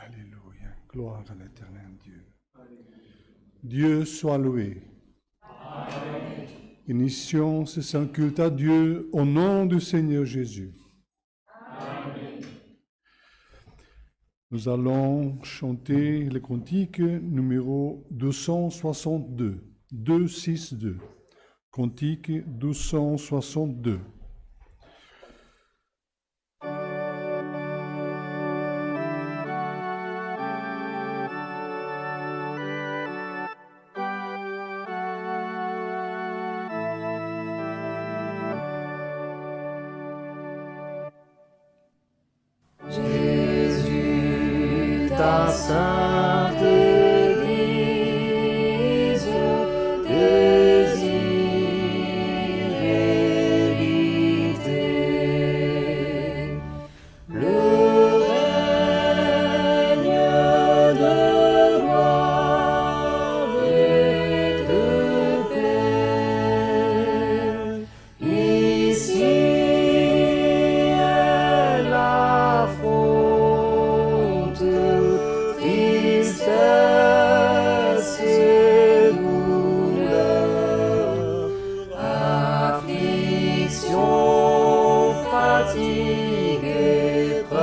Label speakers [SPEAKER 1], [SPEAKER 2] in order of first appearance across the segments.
[SPEAKER 1] Alléluia. Gloire à l'éternel Dieu. Dieu soit loué.
[SPEAKER 2] Amen.
[SPEAKER 1] Initions ce saint culte à Dieu au nom du Seigneur Jésus.
[SPEAKER 2] Amen.
[SPEAKER 1] Nous allons chanter le cantique numéro 262. 262. Cantique 262.
[SPEAKER 2] Jésus, ta sainte Église désire éviter le règne de gloire et de paix. Ici, elle affronte tristesse et douleur, affliction, fatigue, épreuve,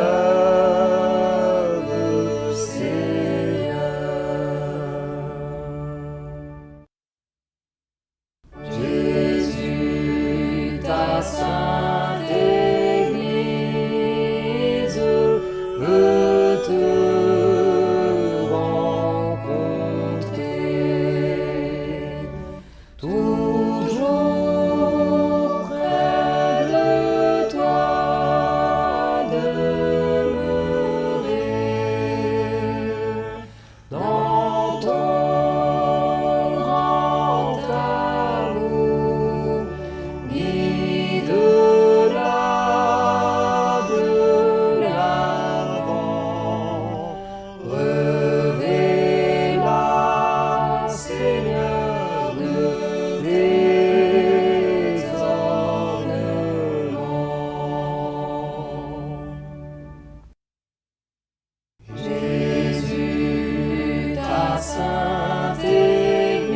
[SPEAKER 2] Seigneur. Jésus, ta sainte Église veut te rencontrer. Toujours près de toi demeurer. Dans ton grand amour, guide-la de l'avant, revêt-la, Seigneur, de tes ornements. Jésus, ta sainte Église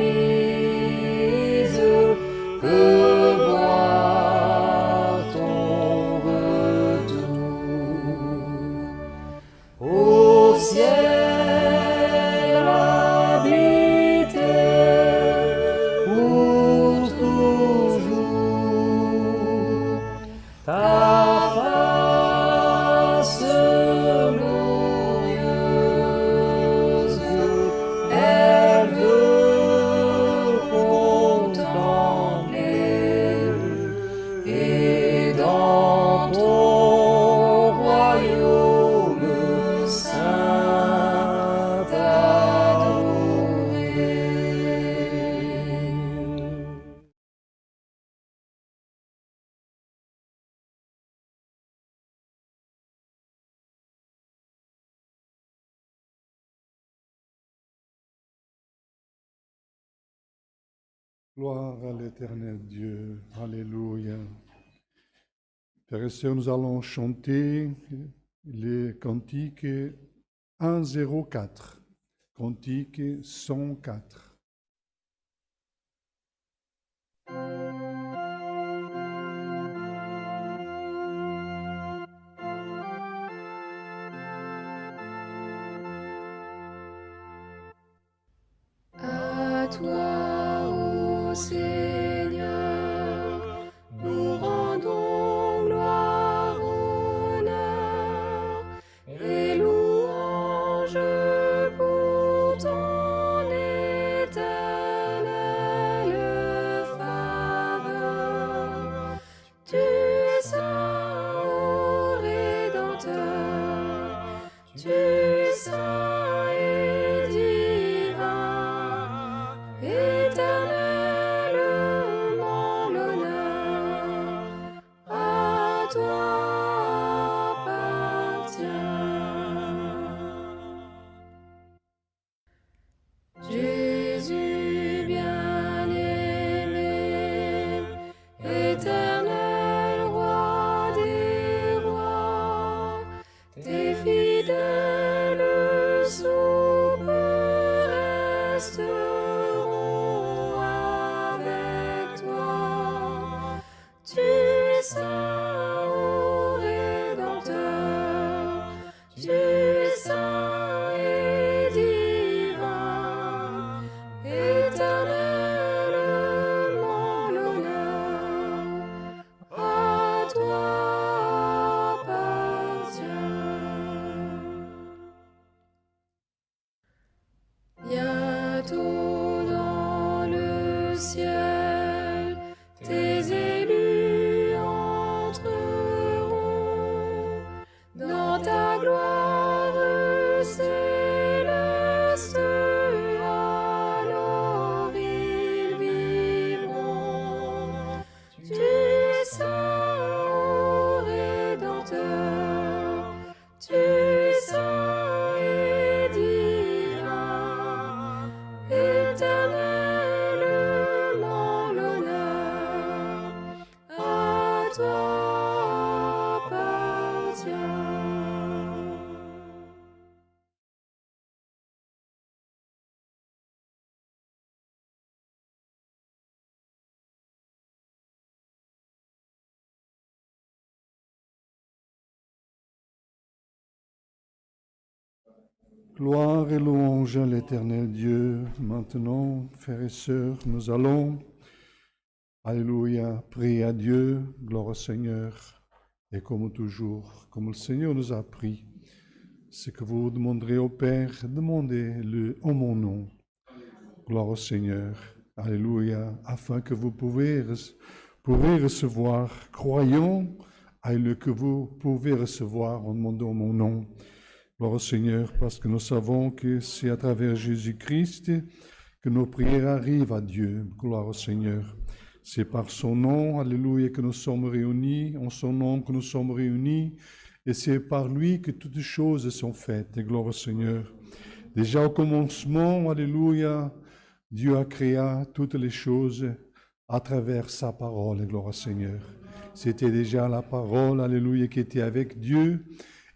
[SPEAKER 2] veut voir ton retour. Au ciel habité pour toujours, ta face glorieuse, elle veut contempler, et dans ton royaume saint adorer.
[SPEAKER 1] Gloire à l'éternel Dieu. Alléluia. Frères et sœurs, nous allons chanter le cantique 104. Cantique 104.
[SPEAKER 2] À toi, ô Seigneur, nous rendons gloire, honneur et louange pour ton éternel
[SPEAKER 1] Gloire et louange à l'Éternel Dieu. Maintenant, frères et sœurs, nous allons, alléluia, prier à Dieu, gloire au Seigneur. Et comme toujours, comme le Seigneur nous a appris, ce que vous demanderez au Père, demandez-le en mon nom. Gloire au Seigneur. Alléluia, afin que vous pourrez recevoir, croyons, alléluia, que vous pouvez recevoir en demandant mon nom. Gloire au Seigneur, parce que nous savons que c'est à travers Jésus-Christ que nos prières arrivent à Dieu. Gloire au Seigneur. C'est par son nom, alléluia, que nous sommes réunis, en son nom que nous sommes réunis, et c'est par lui que toutes choses sont faites. Et gloire au Seigneur. Déjà au commencement, alléluia, Dieu a créé toutes les choses à travers sa parole. Et gloire au Seigneur. C'était déjà la parole, alléluia, qui était avec Dieu.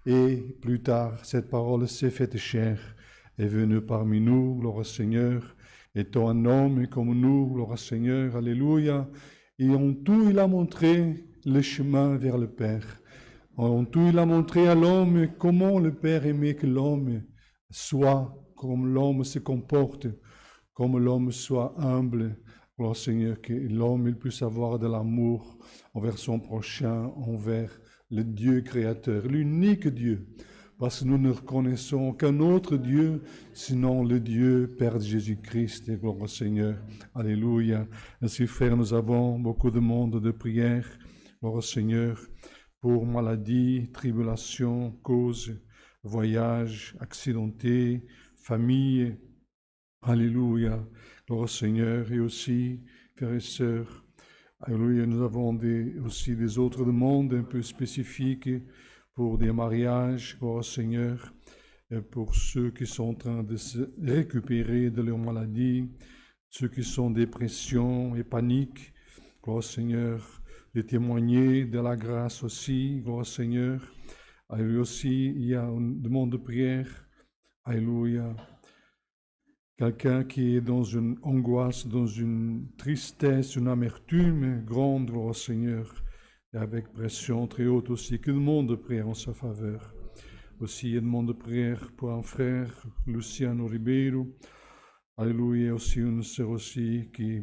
[SPEAKER 1] Et plus tard, cette parole s'est faite chair, est venue parmi nous, gloire au Seigneur, étant un homme comme nous, gloire au Seigneur, alléluia. Et en tout, il a montré le chemin vers le Père. En tout, il a montré à l'homme comment le Père aimait que l'homme soit, comme l'homme se comporte, comme l'homme soit humble, gloire au Seigneur, que l'homme il puisse avoir de l'amour envers son prochain, envers le Dieu créateur, l'unique Dieu, parce que nous ne reconnaissons qu'un autre Dieu, sinon le Dieu Père de Jésus-Christ, et gloire au Seigneur. Alléluia. Ainsi, frères, nous avons beaucoup de monde de prière, gloire au Seigneur, pour maladie, tribulation, cause, voyage, accidenté, famille. Alléluia. Gloire au Seigneur. Et aussi, frères et sœurs, alléluia, nous avons aussi des autres demandes un peu spécifiques pour des mariages, gloire au Seigneur, pour ceux qui sont en train de se récupérer de leur maladie, ceux qui sont en dépression et panique, gloire au Seigneur, de témoigner de la grâce aussi, gloire au Seigneur. Alléluia aussi, il y a une demande de prière, alléluia. Quelqu'un qui est dans une angoisse, dans une tristesse, une amertume grande, gloire au Seigneur, et avec pression très haute aussi, que demande de prière en sa faveur. Aussi, il y a une demande de prière pour un frère, Luciano Ribeiro. Alléluia, aussi une sœur aussi qui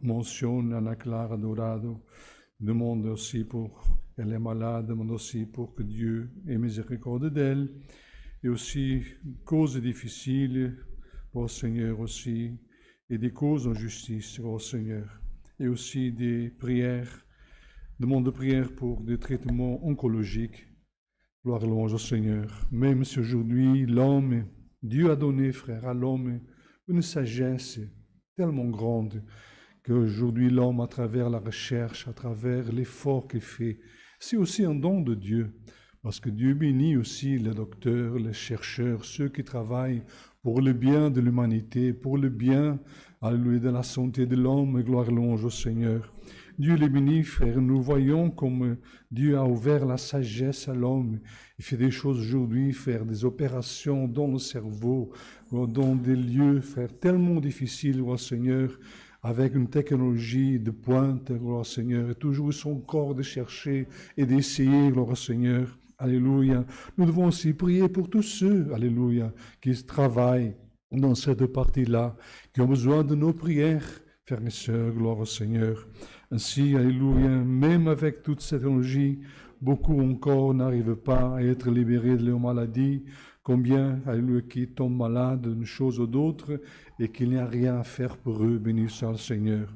[SPEAKER 1] mentionne Ana Clara Dorado. Demande aussi pour, elle est malade, demande aussi pour que Dieu ait miséricorde d'elle. Et aussi, cause difficile, ô Seigneur aussi, et des causes en justice, ô Seigneur, et aussi des prières, demande de prière pour des traitements oncologiques. Gloire et louange au Seigneur. Même si aujourd'hui l'homme, Dieu a donné, frère, à l'homme une sagesse tellement grande qu'aujourd'hui l'homme, à travers la recherche, à travers l'effort qu'il fait, c'est aussi un don de Dieu. Parce que Dieu bénit aussi les docteurs, les chercheurs, ceux qui travaillent pour le bien de l'humanité, pour le bien, alléluia, de la santé de l'homme, gloire et louange au Seigneur. Dieu les bénit, frère. Nous voyons comme Dieu a ouvert la sagesse à l'homme. Il fait des choses aujourd'hui, frère, des opérations dans le cerveau, dans des lieux, frère, tellement difficiles, gloire au Seigneur, avec une technologie de pointe, gloire au Seigneur, et toujours son corps de chercher et d'essayer, gloire au Seigneur. Alléluia. Nous devons aussi prier pour tous ceux, alléluia, qui travaillent dans cette partie-là, qui ont besoin de nos prières, frères et sœurs, gloire au Seigneur. Ainsi, alléluia, même avec toute cette technologie, beaucoup encore n'arrivent pas à être libérés de leur maladie. Combien, alléluia, qui tombent malades d'une chose ou d'autre et qu'il n'y a rien à faire pour eux, béni soit le Seigneur.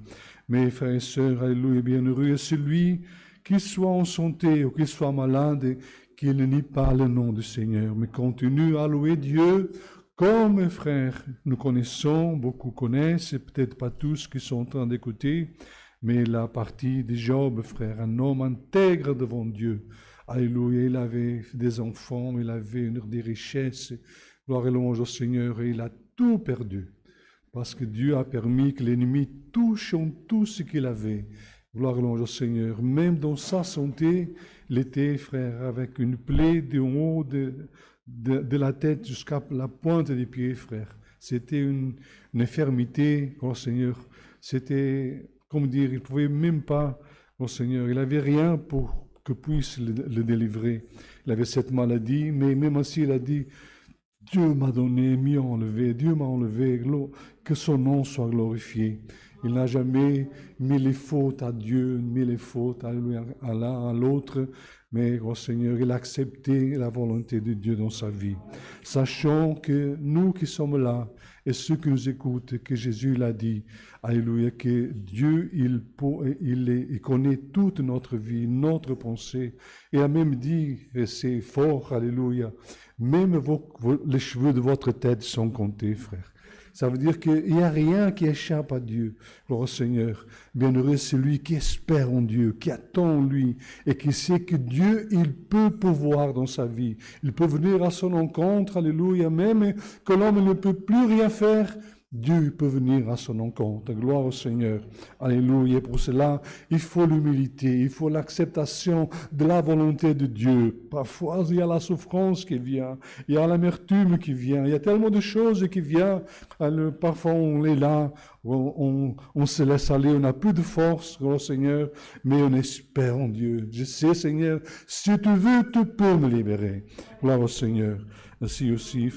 [SPEAKER 1] Mais, frères et sœurs, alléluia, bienheureux est celui qu'il soit en santé ou qu'il soit malade, qu'il ne nie pas le nom du Seigneur, mais continue à louer Dieu comme, frères, nous connaissons, beaucoup connaissent, et peut-être pas tous qui sont en train d'écouter, mais la partie de Job, frère, un homme intègre devant Dieu. Alléluia, il avait des enfants, il avait des richesses, gloire et louange au Seigneur, et il a tout perdu, parce que Dieu a permis que l'ennemi touche en tout ce qu'il avait. Gloire et louange au Seigneur. Même dans sa santé, il était, frère, avec une plaie du haut de la tête jusqu'à la pointe des pieds, frère. C'était une infirmité, gloire au Seigneur. C'était, comment dire, il ne pouvait même pas, gloire au Seigneur, il n'avait rien pour que puisse le délivrer. Il avait cette maladie, mais même ainsi, il a dit, Dieu m'a donné, m'y a enlevé, Dieu m'a enlevé, que son nom soit glorifié. Il n'a jamais mis les fautes à Dieu, mis les fautes à l'un, à l'autre, mais au Seigneur, il a accepté la volonté de Dieu dans sa vie. Sachant que nous qui sommes là, et ceux qui nous écoutent, que Jésus l'a dit, alléluia, que Dieu, il connaît toute notre vie, notre pensée. Il a même dit, et c'est fort, alléluia, même les cheveux de votre tête sont comptés, frère. Ça veut dire qu'il n'y a rien qui échappe à Dieu. Gloire au Seigneur. Bienheureux, c'est lui qui espère en Dieu, qui attend en lui et qui sait que Dieu, il peut pouvoir dans sa vie. Il peut venir à son encontre, alléluia, même que l'homme ne peut plus rien faire. Dieu peut venir à son encontre. Gloire au Seigneur. Alléluia. Pour cela, il faut l'humilité, il faut l'acceptation de la volonté de Dieu. Parfois, il y a la souffrance qui vient, il y a l'amertume qui vient, il y a tellement de choses qui viennent. Parfois, on est là, on se laisse aller, on n'a plus de force, gloire au Seigneur, mais on espère en Dieu. Je sais, Seigneur, si tu veux, tu peux me libérer. Gloire au Seigneur. Ainsi aussi,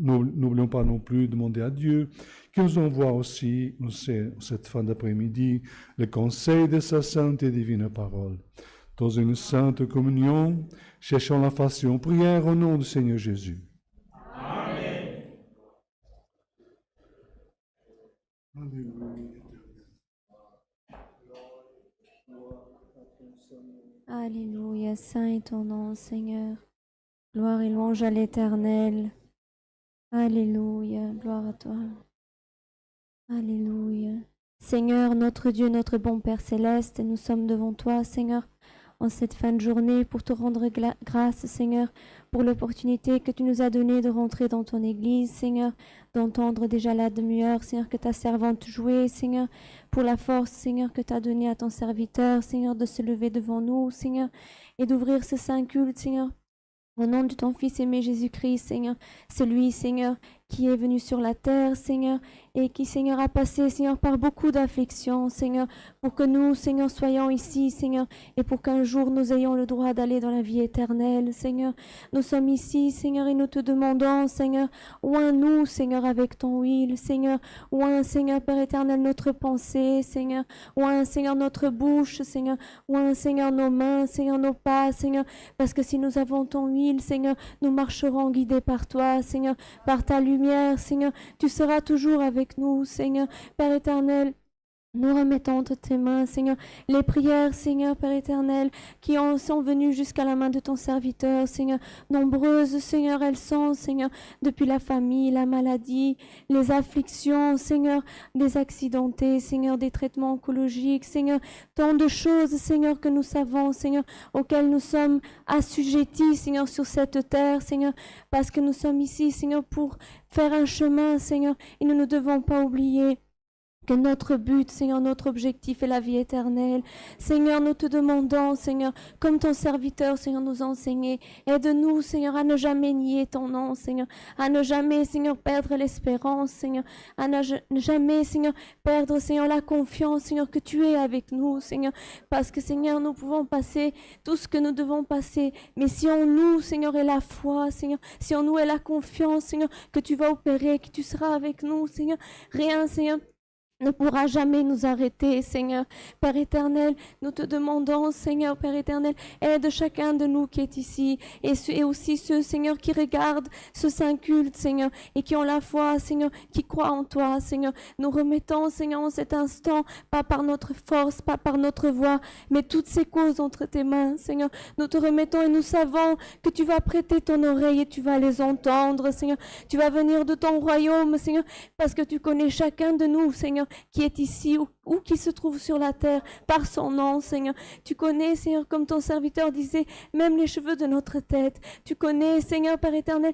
[SPEAKER 1] n'oublions pas non plus de demander à Dieu qu'il nous envoie aussi, cette fin d'après-midi, le conseil de sa sainte et divine parole. Dans une sainte communion, cherchons la face en prière au nom du Seigneur Jésus.
[SPEAKER 3] Amen.
[SPEAKER 4] Alléluia, saint est ton nom, Seigneur. Gloire et louange à l'Éternel. Alléluia, gloire à toi. Alléluia. Seigneur, notre Dieu, notre bon Père céleste, nous sommes devant toi, Seigneur, en cette fin de journée pour te rendre grâce, Seigneur, pour l'opportunité que tu nous as donnée de rentrer dans ton Église, Seigneur, d'entendre déjà la demi-heure, Seigneur, que ta servante jouait, Seigneur, pour la force, Seigneur, que tu as donnée à ton serviteur, Seigneur, de se lever devant nous, Seigneur, et d'ouvrir ce saint culte, Seigneur. Au nom de ton Fils aimé Jésus-Christ, Seigneur, celui, Seigneur, qui est venu sur la terre, Seigneur, et qui, Seigneur, a passé, Seigneur, par beaucoup d'afflictions, Seigneur, pour que nous, Seigneur, soyons ici, Seigneur, et pour qu'un jour nous ayons le droit d'aller dans la vie éternelle, Seigneur. Nous sommes ici, Seigneur, et nous te demandons, Seigneur, oins-nous, Seigneur, avec ton huile, Seigneur, oins, Seigneur, Père éternel, notre pensée, Seigneur, oins, Seigneur, notre bouche, Seigneur, oins, Seigneur, nos mains, Seigneur, nos pas, Seigneur, parce que si nous avons ton huile, Seigneur, nous marcherons guidés par toi, Seigneur, par ta lumière, Seigneur, tu seras toujours avec nous, Seigneur, Père éternel. Nous remettons entre tes mains, Seigneur, les prières, Seigneur, Père éternel, qui sont venues jusqu'à la main de ton serviteur, Seigneur. Nombreuses, Seigneur, elles sont, Seigneur, depuis la famille, la maladie, les afflictions, Seigneur, des accidentés, Seigneur, des traitements oncologiques, Seigneur, tant de choses, Seigneur, que nous savons, Seigneur, auxquelles nous sommes assujettis, Seigneur, sur cette terre, Seigneur, parce que nous sommes ici, Seigneur, pour faire un chemin, Seigneur, et nous ne devons pas oublier que notre but, Seigneur, notre objectif est la vie éternelle. Seigneur, nous te demandons, Seigneur, comme ton serviteur, Seigneur, nous a enseigné, aide-nous, Seigneur, à ne jamais nier ton nom, Seigneur, à ne jamais, Seigneur, perdre l'espérance, Seigneur, à ne jamais, Seigneur, perdre, Seigneur, la confiance, Seigneur, que tu es avec nous, Seigneur, parce que, Seigneur, nous pouvons passer tout ce que nous devons passer, mais si en nous, Seigneur, est la foi, Seigneur, si en nous est la confiance, Seigneur, que tu vas opérer, que tu seras avec nous, Seigneur, rien, Seigneur, ne pourra jamais nous arrêter, Seigneur. Père éternel, nous te demandons, Seigneur, Père éternel, aide chacun de nous qui est ici, et aussi ceux, Seigneur, qui regardent ce saint culte, Seigneur, et qui ont la foi, Seigneur, qui croient en toi, Seigneur. Nous remettons, Seigneur, en cet instant, pas par notre force, pas par notre voix, mais toutes ces causes entre tes mains, Seigneur. Nous te remettons et nous savons que tu vas prêter ton oreille et tu vas les entendre, Seigneur. Tu vas venir de ton royaume, Seigneur, parce que tu connais chacun de nous, Seigneur, qui est ici ou qui se trouve sur la terre par son nom, Seigneur. Tu connais, Seigneur, comme ton serviteur disait, même les cheveux de notre tête. Tu connais, Seigneur, Père éternel,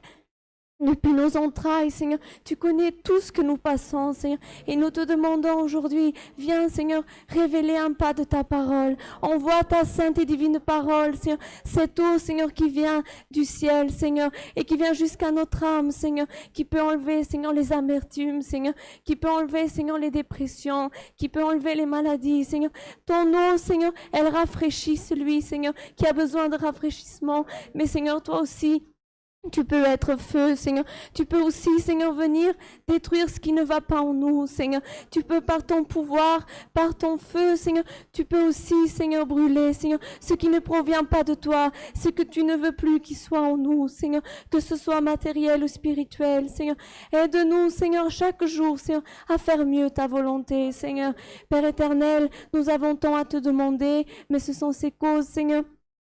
[SPEAKER 4] depuis nos entrailles, Seigneur, tu connais tout ce que nous passons, Seigneur, et nous te demandons aujourd'hui, viens, Seigneur, révéler un pas de ta parole, envoie ta sainte et divine parole, Seigneur, cette eau, Seigneur, qui vient du ciel, Seigneur, et qui vient jusqu'à notre âme, Seigneur, qui peut enlever, Seigneur, les amertumes, Seigneur, qui peut enlever, Seigneur, les dépressions, qui peut enlever les maladies, Seigneur, ton eau, Seigneur, elle rafraîchit celui, Seigneur, qui a besoin de rafraîchissement, mais Seigneur, toi aussi, Tu peux être feu, Seigneur. Tu peux aussi, Seigneur, venir détruire ce qui ne va pas en nous, Seigneur. Tu peux par ton pouvoir, par ton feu, Seigneur. Tu peux aussi, Seigneur, brûler, Seigneur, ce qui ne provient pas de toi, ce que tu ne veux plus qu'il soit en nous, Seigneur, que ce soit matériel ou spirituel, Seigneur. Aide-nous, Seigneur, chaque jour, Seigneur, à faire mieux ta volonté, Seigneur. Père éternel, nous avons tant à te demander, mais ce sont ces causes, Seigneur,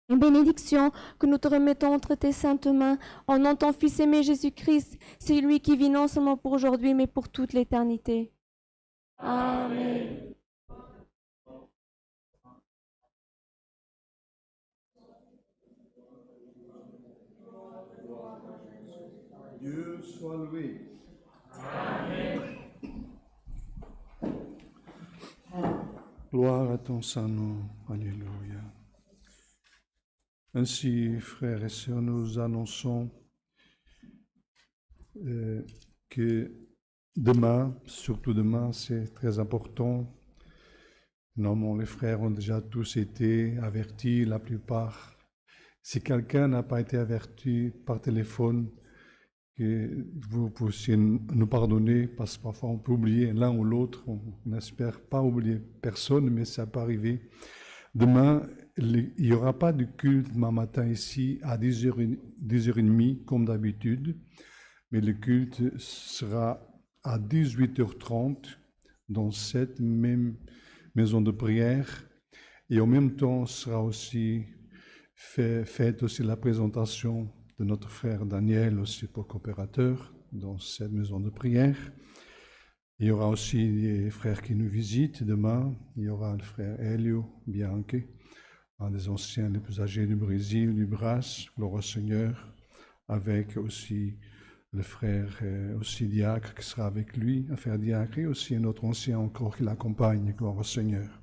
[SPEAKER 4] une bénédiction que nous te remettons entre tes saintes mains, en nom de ton Fils aimé Jésus-Christ, c'est lui qui vit non seulement pour aujourd'hui, mais pour toute l'éternité. Amen.
[SPEAKER 1] Dieu soit loué. Gloire à ton Saint-Nom. Alléluia. Ainsi, frères et sœurs, nous annonçons que demain, surtout demain, c'est très important. Normalement, les frères ont déjà tous été avertis, la plupart. Si quelqu'un n'a pas été averti par téléphone, que vous puissiez nous pardonner, parce que parfois on peut oublier l'un ou l'autre. On n'espère pas oublier personne, mais ça peut arriver. Demain, il n'y aura pas de culte demain matin ici à 10h30 comme d'habitude, mais le culte sera à 18h30 dans cette même maison de prière, et en même temps sera aussi faite aussi la présentation de notre frère Daniel, aussi pour coopérateur dans cette maison de prière. Il y aura aussi des frères qui nous visitent demain. Il y aura le frère Elio Bianchi, un des anciens les plus âgés du Brésil, du Brás, gloire au Seigneur, avec aussi le frère aussi diacre qui sera avec lui, un frère diacre, et aussi un autre ancien encore qui l'accompagne, gloire au Seigneur.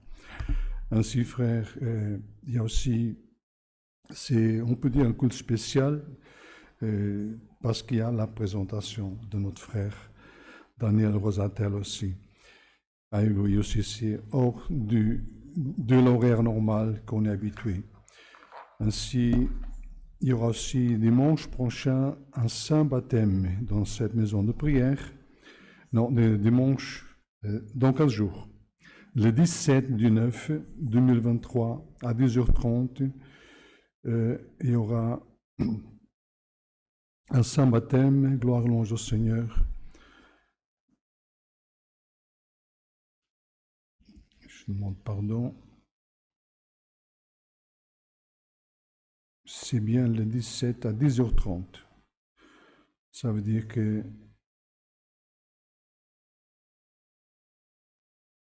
[SPEAKER 1] Ainsi, frère, il y a aussi, on peut dire un culte spécial, parce qu'il y a la présentation de notre frère Daniel Rosatel aussi. Alléluia, aussi c'est hors de l'horaire normal qu'on est habitué. Ainsi, il y aura aussi dimanche prochain un saint baptême dans cette maison de prière. Non, dimanche, dans 15 jours. Le 17/9/2023 à 10h30, il y aura un saint baptême, gloire et louange au Seigneur. Je demande pardon. C'est bien le 17 à 10h30. Ça veut dire que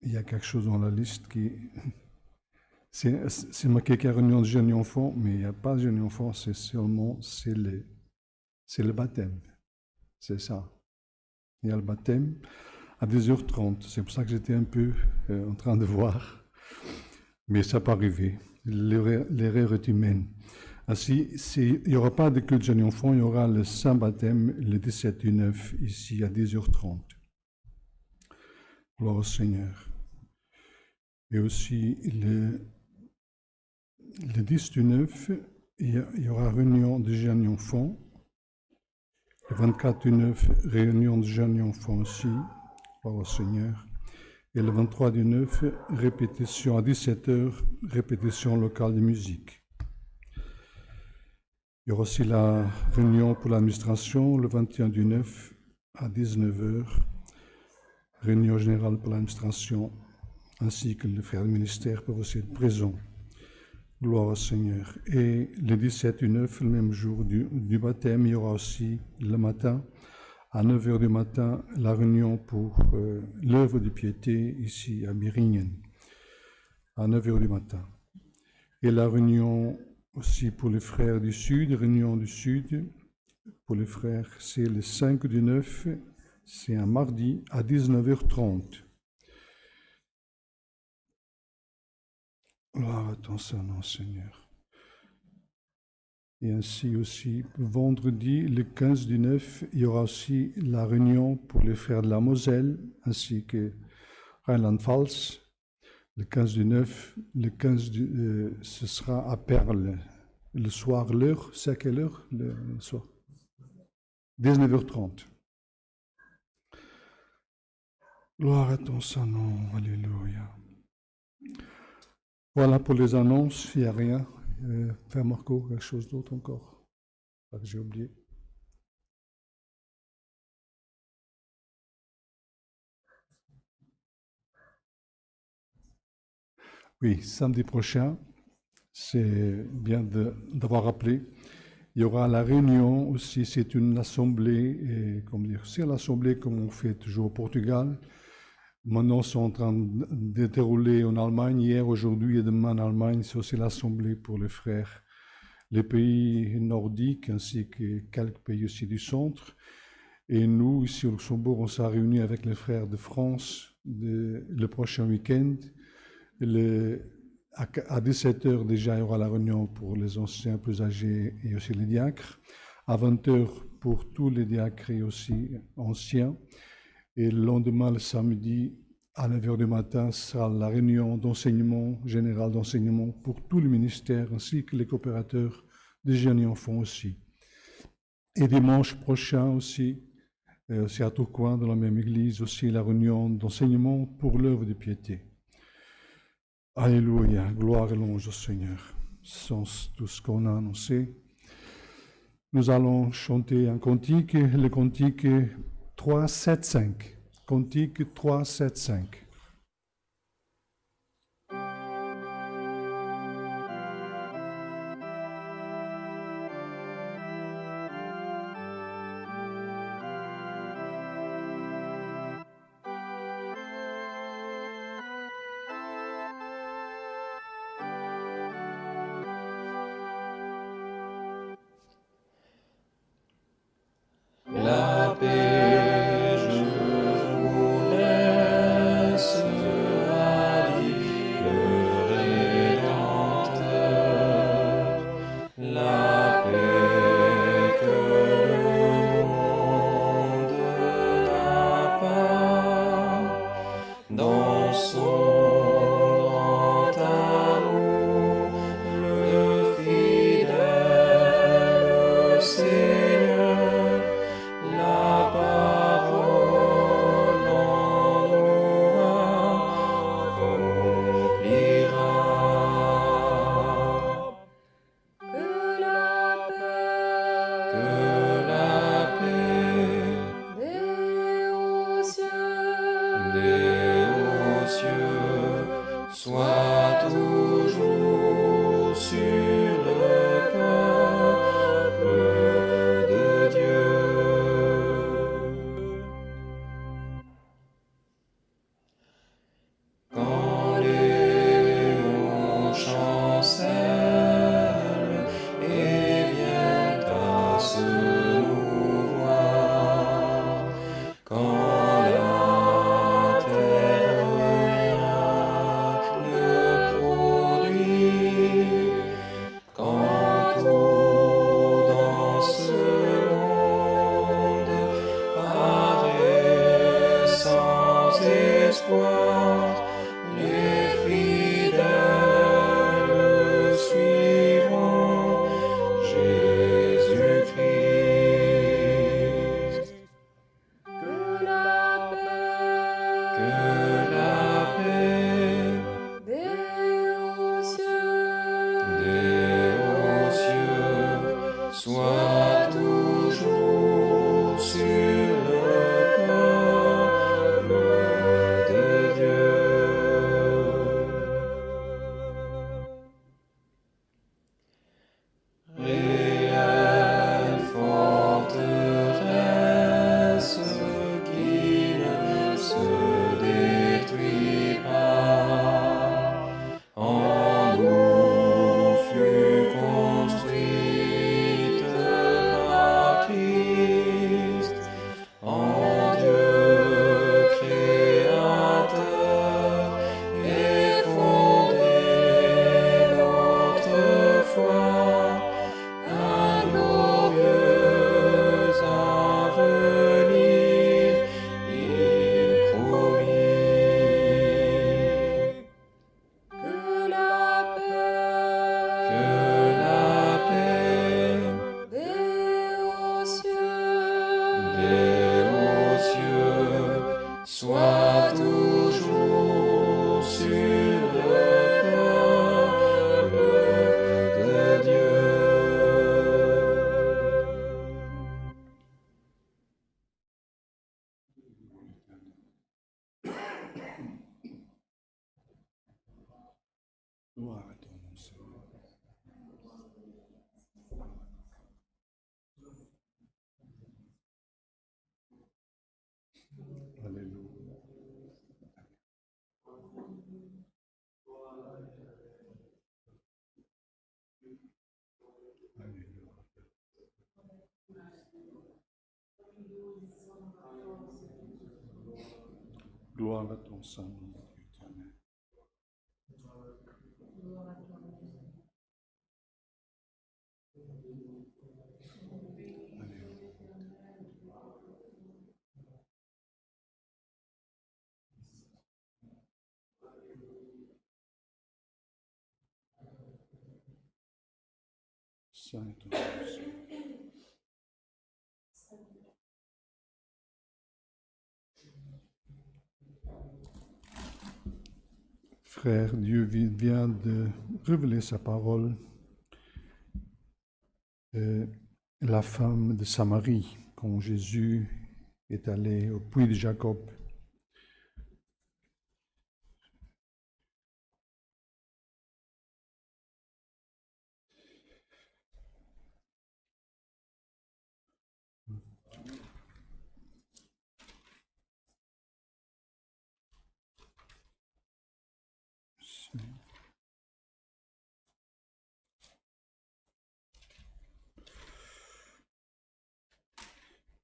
[SPEAKER 1] il y a quelque chose dans la liste qui... C'est marqué qu'il y a réunion de jeunes enfants, mais il n'y a pas de jeunes enfants, c'est seulement le baptême. C'est ça. Il y a le baptême à 10h30. C'est pour ça que j'étais un peu en train de voir. Mais ça peut arriver. L'erreur est humaine. Ainsi, il n'y aura pas de culte jeunes enfants, il y aura le saint baptême le 17/9 ici à 10h30. Gloire au Seigneur. Et aussi le 10/9, il y aura réunion de jeunes enfants. Le 24/9, réunion de jeunes enfants aussi. Gloire au Seigneur. Et le 23/9, répétition à 17h, répétition locale de musique. Il y aura aussi la réunion pour l'administration le 21/9 à 19h, réunion générale pour l'administration, ainsi que les frères du ministère peuvent aussi être présents. Gloire au Seigneur. Et le 17/9, le même jour du baptême, il y aura aussi le matin, à 9h du matin, la réunion pour l'œuvre de piété ici à Biringen, à 9h du matin. Et la réunion aussi pour les frères du Sud, réunion du Sud, pour les frères, c'est le 5/9, c'est un mardi à 19h30. Gloire à ton Saint-Nom, Seigneur. Et ainsi aussi, vendredi, le 15/9, il y aura aussi la réunion pour les frères de la Moselle, ainsi que Rheinland-Pfalz. Le 15/9, ce sera à Perle. Le soir, l'heure, c'est à quelle heure le soir? 19h30. Gloire à ton Saint-Nom, alléluia. Voilà pour les annonces, il n'y a rien. Frère Marco, quelque chose d'autre encore? Pas que j'ai oublié. Oui, samedi prochain, c'est bien d'avoir rappelé. Il y aura la réunion aussi, c'est une assemblée, et comment dire, c'est l'assemblée comme on fait toujours au Portugal. Maintenant, ils sont en train de dérouler en Allemagne, hier, aujourd'hui et demain en Allemagne, c'est aussi l'assemblée pour les frères, les pays nordiques ainsi que quelques pays aussi du centre. Et nous, ici au Luxembourg, on s'est réunis avec les frères de France le prochain week-end. À 17h déjà, il y aura la réunion pour les anciens plus âgés et aussi les diacres. À 20h pour tous les diacres et aussi anciens. Et le lendemain, le samedi, à 9h du matin, sera la réunion d'enseignement, général d'enseignement pour tout le ministère, ainsi que les coopérateurs des jeunes enfants aussi. Et dimanche prochain aussi, c'est à Tourcoing, dans la même église, aussi la réunion d'enseignement pour l'œuvre de piété. Alléluia, gloire et louange au Seigneur. Sans tout ce qu'on a annoncé, nous allons chanter un cantique, le cantique 375. Cantique 375.
[SPEAKER 3] La paix, je vous laisse, a dit le Rédempteur. La paix que le monde n'a pas, dans son grand amour, le fidèle Seigneur, la parole en nous accomplira.
[SPEAKER 2] Que la
[SPEAKER 3] Que la paix
[SPEAKER 2] des hauts cieux
[SPEAKER 3] des hauts cieux soit toujours sur le peuple de Dieu. Quand les loups chancellent et viennent à se et aux cieux, sois toujours sur le peuple de Dieu.
[SPEAKER 1] Gloire à ton nom, Seigneur. Alléluia. Alléluia. Gloire à ton Saint-Nom, éternel. Saint est ton nom, Seigneur. Frère, Dieu vient de révéler sa parole. La femme de Samarie, quand Jésus est allé au puits de Jacob.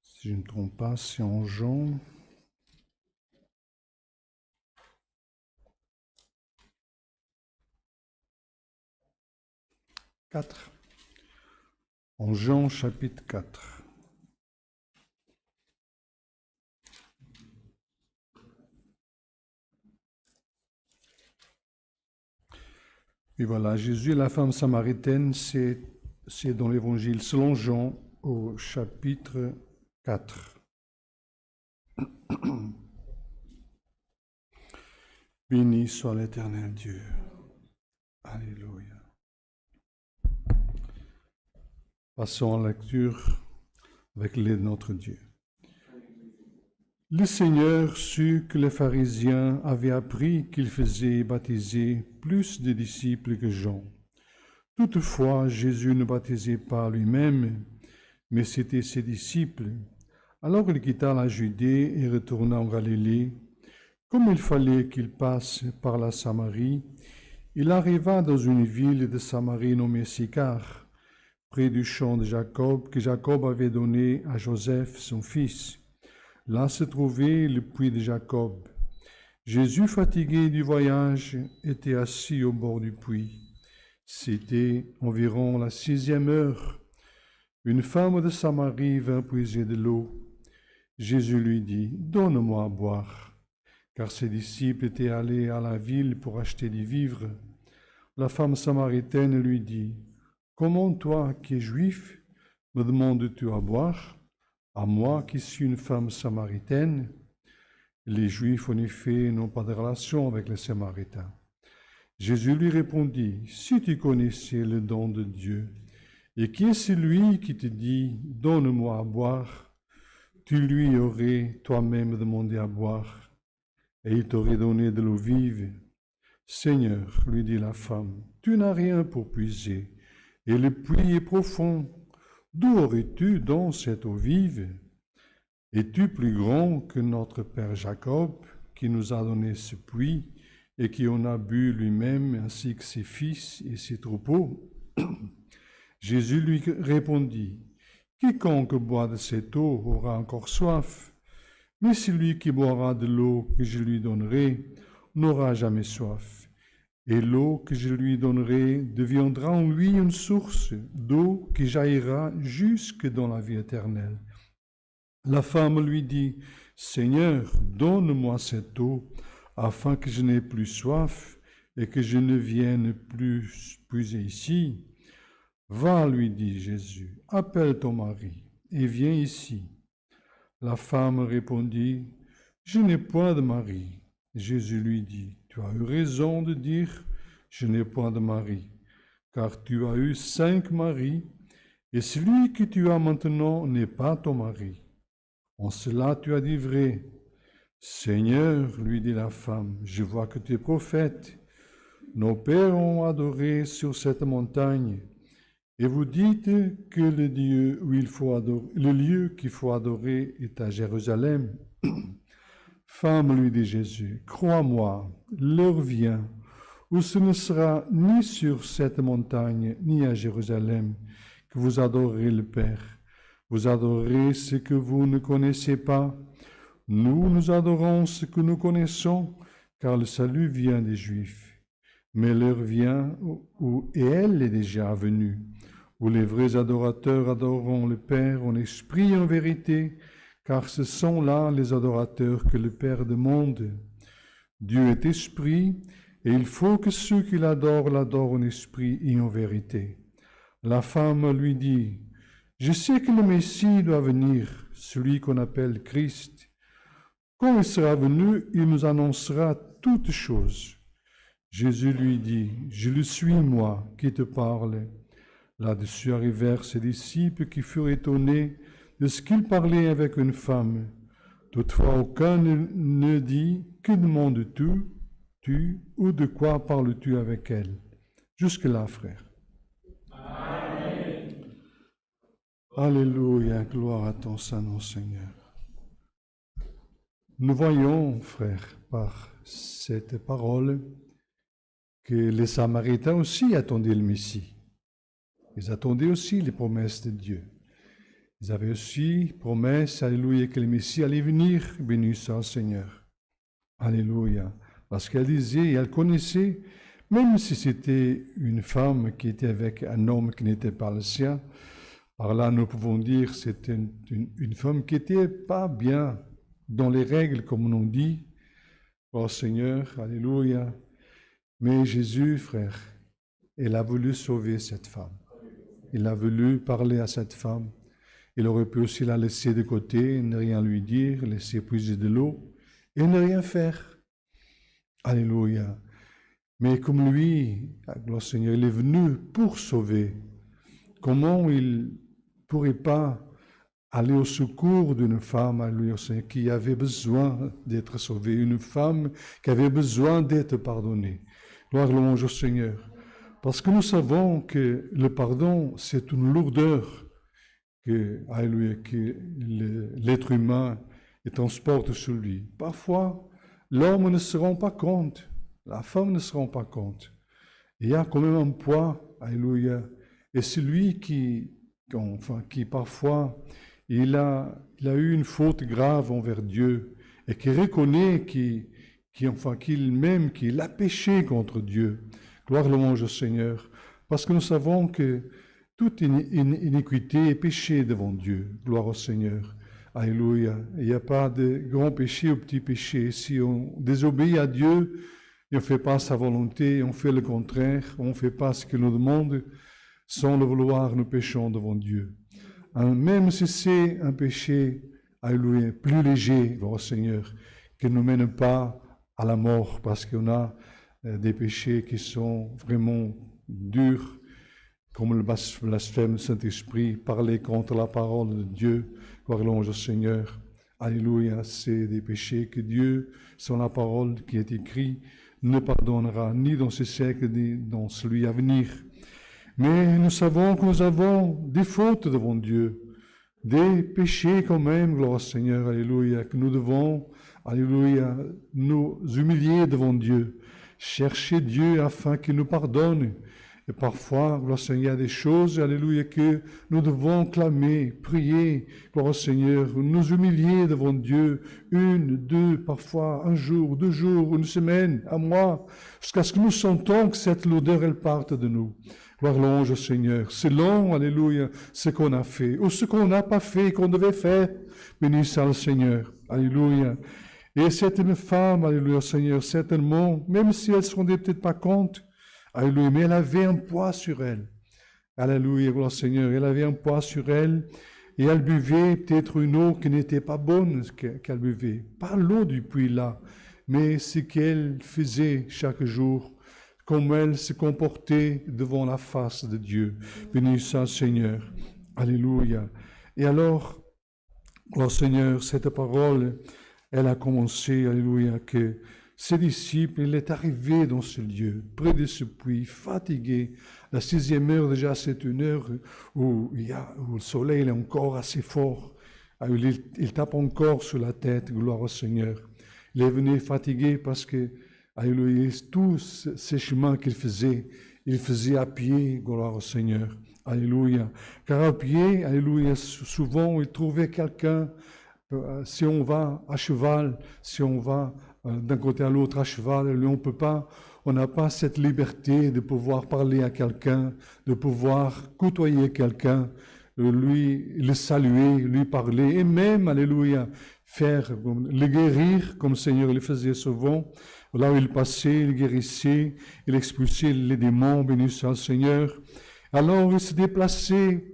[SPEAKER 1] Si je ne me trompe pas, c'est en Jean. En Jean chapitre 4. Et voilà, Jésus et la femme samaritaine, c'est dans l'évangile selon Jean au chapitre 4. Béni soit l'Éternel Dieu. Alléluia. Passons à la lecture avec l'aide de notre Dieu. Le Seigneur sut que les pharisiens avaient appris qu'il faisait baptiser plus de disciples que Jean. Toutefois, Jésus ne baptisait pas lui-même, mais c'était ses disciples. Alors il quitta la Judée et retourna en Galilée. Comme il fallait qu'il passe par la Samarie, il arriva dans une ville de Samarie nommée Sychar, près du champ de Jacob, que Jacob avait donné à Joseph, son fils. Là se trouvait le puits de Jacob. Jésus, fatigué du voyage, était assis au bord du puits. C'était environ la 6e heure. Une femme de Samarie vint puiser de l'eau. Jésus lui dit, « Donne-moi à boire. » Car ses disciples étaient allés à la ville pour acheter des vivres. La femme samaritaine lui dit, « Comment toi, qui es juif, me demandes-tu à boire, à moi qui suis une femme samaritaine ?» Les Juifs, en effet, n'ont pas de relation avec les Samaritains. Jésus lui répondit, « Si tu connaissais le don de Dieu, et qui est celui qui te dit, « Donne-moi à boire », tu lui aurais toi-même demandé à boire, et il t'aurait donné de l'eau vive. « Seigneur, lui dit la femme, tu n'as rien pour puiser, et le puits est profond. D'où aurais-tu donc cette eau vive? Es-tu plus grand que notre père Jacob, qui nous a donné ce puits, et qui en a bu lui-même, ainsi que ses fils et ses troupeaux? » Jésus lui répondit, « Quiconque boit de cette eau aura encore soif, mais celui qui boira de l'eau que je lui donnerai n'aura jamais soif. Et l'eau que je lui donnerai deviendra en lui une source d'eau qui jaillira jusque dans la vie éternelle. » La femme lui dit, « Seigneur, donne-moi cette eau, afin que je n'ai plus soif et que je ne vienne plus puiser ici. » « Va, lui dit Jésus, appelle ton mari et viens ici. » La femme répondit, je n'ai point de mari. Jésus lui dit, tu as eu raison de dire, je n'ai point de mari, car tu as eu 5 maris, et celui que tu as maintenant n'est pas ton mari. En cela tu as dit vrai. Seigneur, lui dit la femme, je vois que tu es prophète. Nos pères ont adoré sur cette montagne, et vous dites que le lieu où il faut adorer, le lieu qu'il faut adorer est à Jérusalem. Femme, lui dit Jésus, crois-moi, l'heure vient où ce ne sera ni sur cette montagne, ni à Jérusalem, que vous adorerez le Père. Vous adorez ce que vous ne connaissez pas. Nous adorons ce que nous connaissons, car le salut vient des Juifs. Mais l'heure vient et elle est déjà venue, où les vrais adorateurs adoreront le Père en esprit et en vérité, car ce sont là les adorateurs que le Père demande. Dieu est esprit, et il faut que ceux qui l'adorent en esprit et en vérité. La femme lui dit, je sais que le Messie doit venir, celui qu'on appelle Christ. Quand il sera venu, il nous annoncera toutes choses. Jésus lui dit, je le suis moi qui te parle. Là-dessus arrivèrent ses disciples qui furent étonnés de ce qu'il parlait avec une femme. Toutefois, aucun ne dit, que demandes-tu, ou de quoi parles-tu avec elle? Jusque-là, frère. Amen. Alléluia, gloire à ton Saint-Nom, Seigneur. Nous voyons, frère, par cette parole, que les Samaritains aussi attendaient le Messie. Ils attendaient aussi les promesses de Dieu. Ils avaient aussi promesse, alléluia, que le Messie allait venir, béni soit le Seigneur. Alléluia. Parce qu'elle disait, et elle connaissait, même si c'était une femme qui était avec un homme qui n'était pas le sien, par là nous pouvons dire que c'était une femme qui n'était pas bien dans les règles, comme on dit. Oh Seigneur, alléluia. Mais Jésus, frère, il a voulu sauver cette femme. Il a voulu parler à cette femme. Il aurait pu aussi la laisser de côté, ne rien lui dire, laisser puiser de l'eau et ne rien faire. Alléluia. Mais comme lui, gloire Seigneur, il est venu pour sauver. Comment il ne pourrait pas aller au secours d'une femme, alléluia, Seigneur, qui avait besoin d'être sauvée, une femme qui avait besoin d'être pardonnée. Gloire louange au Seigneur. Parce que nous savons que le pardon, c'est une lourdeur que l'être humain transporte sur lui. Parfois, l'homme ne se rend pas compte, la femme ne se rend pas compte. Il y a quand même un poids, alléluia. Et celui qui parfois, il a eu une faute grave envers Dieu et qui reconnaît qu'il a péché contre Dieu. Gloire louange au Seigneur. Parce que nous savons que toute iniquité est péché devant Dieu. Gloire au Seigneur. Alléluia. Il n'y a pas de grand péché ou petit péché. Si on désobéit à Dieu et on ne fait pas sa volonté, on fait le contraire, on ne fait pas ce qu'il nous demande, sans le vouloir, nous péchons devant Dieu. Même si c'est un péché, alléluia, plus léger, gloire au Seigneur, qui ne nous mène pas à la mort, parce qu'on a des péchés qui sont vraiment durs, comme le blasphème du Saint-Esprit, parler contre la parole de Dieu, gloire louange au Seigneur. Alléluia, c'est des péchés que Dieu, sans la parole qui est écrite, ne pardonnera ni dans ce siècle, ni dans celui à venir. Mais nous savons que nous avons des fautes devant Dieu, des péchés quand même, gloire au Seigneur, alléluia, que nous devons, alléluia, nous humilier devant Dieu, chercher Dieu afin qu'il nous pardonne. Et parfois, gloire au Seigneur, il y a des choses, alléluia, que nous devons clamer, prier, gloire au Seigneur, nous humilier devant Dieu, 1, 2, parfois 1 jour, 2 jours, 1 semaine, 1 mois, jusqu'à ce que nous sentons que cette lourdeur, elle parte de nous. Gloire louange au Seigneur. C'est long, alléluia, ce qu'on a fait, ou ce qu'on n'a pas fait, qu'on devait faire. Béni soit le Seigneur. Alléluia. Et cette femme, alléluia, Seigneur, certainement, même si elle ne se rendait peut-être pas compte, alléluia, mais elle avait un poids sur elle. Alléluia, gloire au Seigneur. Elle avait un poids sur elle. et elle buvait peut-être une eau qui n'était pas bonne qu'elle buvait. Pas l'eau du puits là, mais ce qu'elle faisait chaque jour, comment elle se comportait devant la face de Dieu. Béni soit le Seigneur. Alléluia. Et alors, oh Seigneur, cette parole, elle a commencé, alléluia, que ses disciples, il est arrivé dans ce lieu, près de ce puits, fatigué. La 6e heure, déjà, c'est une heure où le soleil est encore assez fort. Il tape encore sur la tête, gloire au Seigneur. Il est venu fatigué parce que, alléluia, tous ces chemins qu'il faisait, il faisait à pied, gloire au Seigneur. Alléluia. Car à pied, alléluia, souvent, il trouvait quelqu'un. Si on va à cheval, si on va d'un côté à l'autre à cheval, on n'a pas cette liberté de pouvoir parler à quelqu'un, de pouvoir côtoyer quelqu'un, le saluer, lui parler, et même, alléluia, le guérir, comme le Seigneur le faisait souvent. Là où il passait, il guérissait, il expulsait les démons, béni soit le Seigneur. Alors il se déplaçait,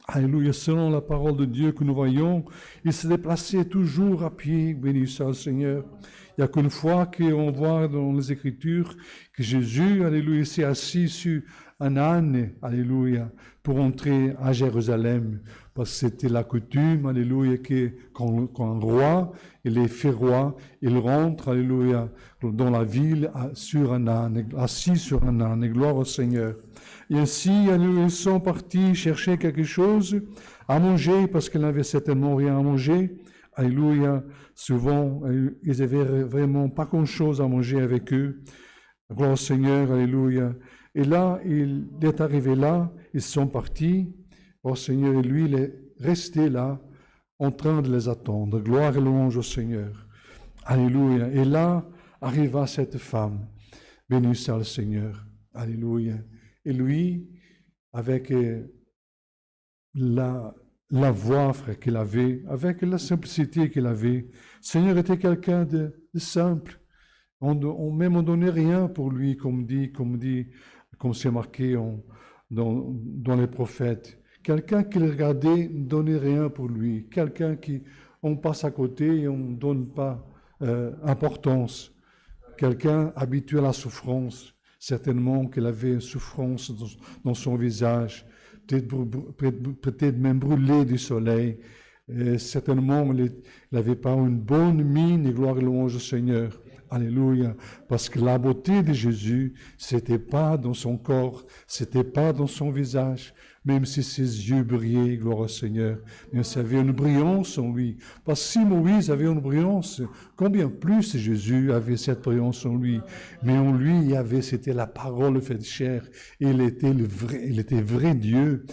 [SPEAKER 1] alléluia, selon la parole de Dieu que nous voyons, il se déplaçait toujours à pied, béni soit le Seigneur. Il n'y a qu'une fois qu'on voit dans les Écritures que Jésus, alléluia, s'est assis sur un âne, alléluia, pour entrer à Jérusalem. Parce que c'était la coutume, alléluia, que quand un roi, il est fait roi, il rentre, alléluia, dans la ville sur un âne, assis sur un âne, et gloire au Seigneur. Et ainsi, ils sont partis chercher quelque chose à manger, parce qu'ils n'avaient certainement rien à manger. Alléluia. Souvent, ils n'avaient vraiment pas grand-chose à manger avec eux. Gloire au Seigneur, alléluia. Et là, il est arrivé là, ils sont partis. Oh Seigneur, et lui, il est resté là, en train de les attendre. Gloire et louange au Seigneur. Alléluia. Et là, arriva cette femme. Béni soit le Seigneur. Alléluia. Et lui, avec la voix, frère, qu'il avait, avec la simplicité qu'il avait, le Seigneur était quelqu'un de simple. On ne donnait rien pour lui, comme c'est marqué dans les prophètes. Quelqu'un qui le regardait ne donnait rien pour lui. Quelqu'un on passe à côté et on ne donne pas importance. Quelqu'un habitué à la souffrance. Certainement qu'il avait une souffrance dans son visage, peut-être même brûlé du soleil. Et certainement, il n'avait pas une bonne mine, et gloire et louange au Seigneur. Alléluia. Parce que la beauté de Jésus, c'était pas dans son corps, c'était pas dans son visage, même si ses yeux brillaient, gloire au Seigneur. Mais il y avait une brillance en lui. Parce que si Moïse avait une brillance, combien plus Jésus avait cette brillance en lui. Mais en lui, c'était la parole faite chair. Il était vrai Dieu.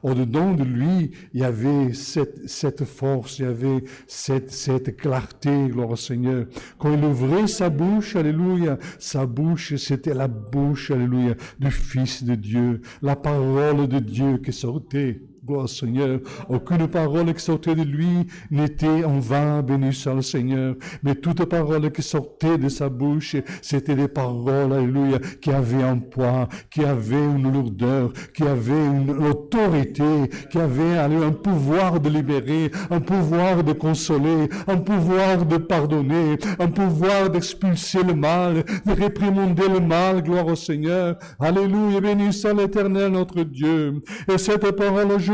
[SPEAKER 1] Au-dedans de lui, il y avait cette force, il y avait cette clarté, gloire au Seigneur. Quand il ouvrait sa bouche, alléluia, sa bouche, c'était la bouche, alléluia, du Fils de Dieu, la parole de Dieu qui sortait. Gloire au Seigneur. Aucune parole qui sortait de lui n'était en vain, béni soit le Seigneur. Mais toute parole qui sortait de sa bouche, c'était des paroles, alléluia, qui avaient un poids, qui avaient une lourdeur, qui avaient une autorité, qui avaient un pouvoir de libérer, un pouvoir de consoler, un pouvoir de pardonner, un pouvoir d'expulser le mal, de réprimander le mal, gloire au Seigneur. Alléluia, béni soit l'Éternel, notre Dieu. Et cette parole aujourd'hui,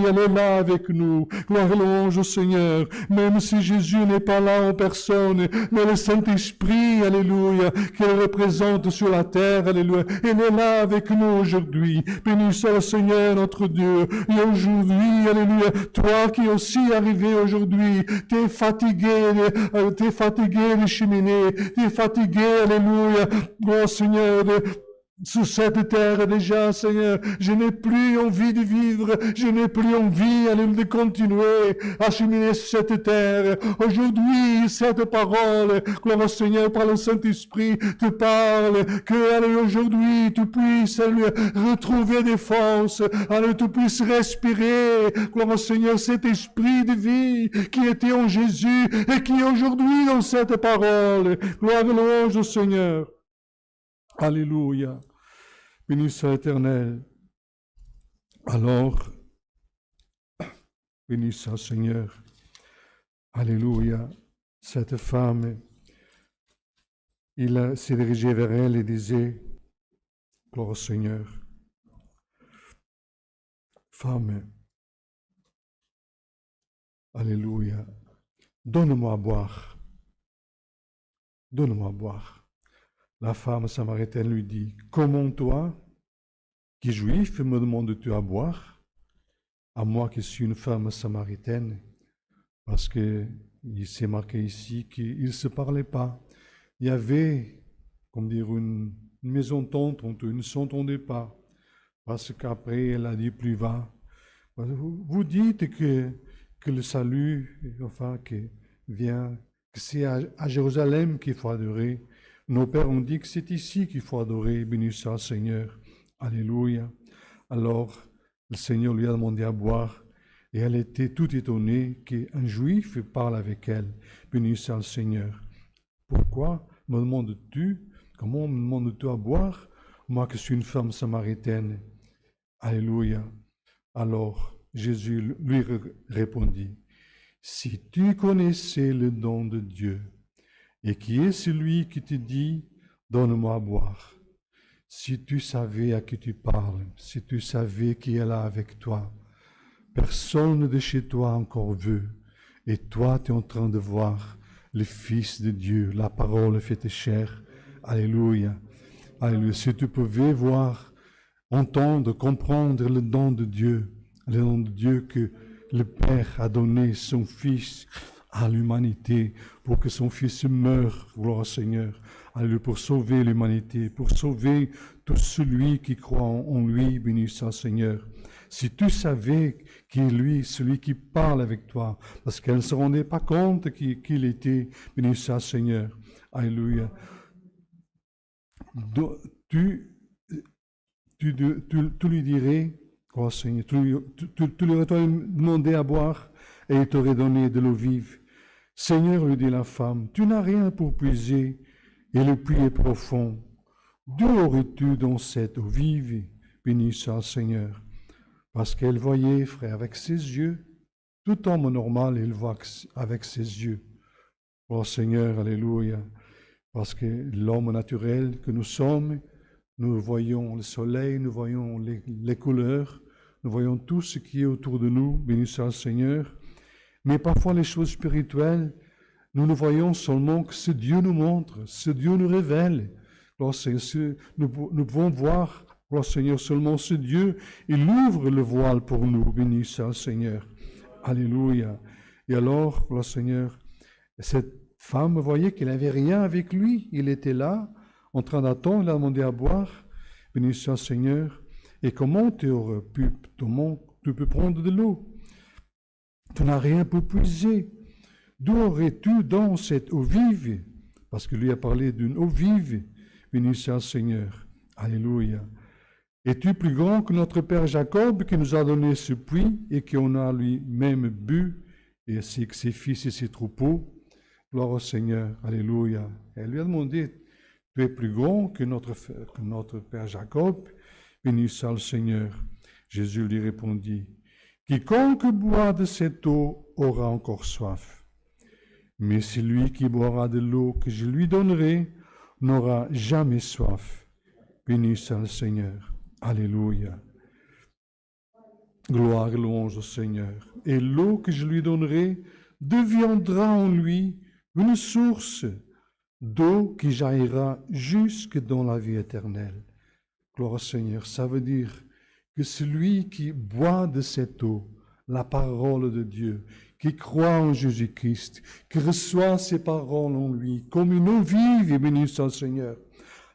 [SPEAKER 1] elle est là avec nous. Gloire et louange au Seigneur. Même si Jésus n'est pas là en personne, mais le Saint-Esprit, alléluia, qu'il représente sur la terre, alléluia, il est là avec nous aujourd'hui. Béni soit le Seigneur, notre Dieu. Et aujourd'hui, alléluia, toi qui es aussi arrivé aujourd'hui, t'es fatigué de cheminer, t'es fatigué, alléluia, oh Seigneur, sous cette terre déjà, Seigneur, je n'ai plus envie de vivre, je n'ai plus envie, alléluia, de continuer à cheminer sur cette terre. Aujourd'hui, cette parole, gloire au Seigneur, par le Saint-Esprit, te parle, que, alléluia, aujourd'hui, tu puisses, alléluia, retrouver des forces, alléluia, tu puisses respirer, gloire au Seigneur, cet esprit de vie qui était en Jésus et qui est aujourd'hui dans cette parole. Gloire et louange au Seigneur. Alléluia. Béni soit l'Éternel. Alors, Béni soit le Seigneur. Alléluia. Cette femme, il s'est dirigé vers elle et disait, gloire au Seigneur. Femme, alléluia, donne-moi à boire. Donne-moi à boire. La femme samaritaine lui dit, comment toi, qui es juif, me demandes-tu à boire? À moi qui suis une femme samaritaine, parce qu'il s'est marqué ici qu'ils ne se parlaient pas. Il y avait, comme dire, une maison d'entente, ils ne s'entendaient pas. Parce qu'après, elle a dit plus bas, vous dites que le salut, enfin, que c'est à Jérusalem qu'il faut adorer. Nos pères ont dit que c'est ici qu'il faut adorer. Béni soit le Seigneur. Alléluia. Alors, le Seigneur lui a demandé à boire et elle était tout étonnée qu'un juif parle avec elle. Béni soit le Seigneur. Pourquoi me demandes-tu, comment me demandes-tu à boire, moi que suis une femme samaritaine? Alléluia. Alors, Jésus lui répondit, si tu connaissais le don de Dieu, et qui est celui qui te dit, donne-moi à boire, si tu savais à qui tu parles, si tu savais qui est là avec toi, personne de chez toi encore veut, et toi tu es en train de voir le Fils de Dieu, la parole faite chair. Alléluia. Alléluia. Si tu pouvais voir, entendre, comprendre le don de Dieu que le Père a donné son Fils à l'humanité pour que son Fils meure, gloire au Seigneur, alléluia, pour sauver l'humanité, pour sauver tout celui qui croit en lui, béni soit le Seigneur. Si tu savais qui est lui, celui qui parle avec toi, parce qu'elle ne se rendait pas compte qui il était, béni soit le Seigneur, alléluia. Tu lui dirais, oh Seigneur, tu lui aurais demandé à boire et il t'aurait donné de l'eau vive. Seigneur, lui dit la femme, tu n'as rien pour puiser et le puits est profond. D'où aurais-tu donc cette eau vive? Béni soit le Seigneur. Parce qu'elle voyait, frère, avec ses yeux, tout homme normal, il voit avec ses yeux. Oh Seigneur, alléluia. Parce que l'homme naturel que nous sommes, nous voyons le soleil, nous voyons les couleurs, nous voyons tout ce qui est autour de nous, béni soit le Seigneur. Mais parfois les choses spirituelles, nous ne voyons seulement que ce Dieu nous montre, ce Dieu nous révèle. Nous pouvons voir, oh Seigneur, seulement ce Dieu, il ouvre le voile pour nous, béni soit le Seigneur. Alléluia. Et alors, oh Seigneur, cette femme voyait qu'il n'avait rien avec lui, il était là, en train d'attendre, il a demandé à boire, béni soit le Seigneur. Et comment tu peux prendre de l'eau? Tu n'as rien pour puiser. D'où aurais-tu donc cette eau vive? Parce que lui a parlé d'une eau vive. Béni soit le Seigneur. Alléluia. Es-tu plus grand que notre père Jacob qui nous a donné ce puits et qui en a lui-même bu, et ainsi que ses fils et ses troupeaux? Gloire au Seigneur. Alléluia. Elle lui a demandé, tu es plus grand que notre père Jacob? Béni soit le Seigneur. Jésus lui répondit, quiconque boit de cette eau aura encore soif. Mais celui qui boira de l'eau que je lui donnerai n'aura jamais soif. Béni soit le Seigneur. Alléluia. Gloire et louange au Seigneur. Et l'eau que je lui donnerai deviendra en lui une source d'eau qui jaillira jusque dans la vie éternelle. Gloire au Seigneur. Ça veut dire que celui qui boit de cette eau, la parole de Dieu, qui croit en Jésus-Christ, qui reçoit ses paroles en lui, comme une eau vive, et béni soit le Seigneur.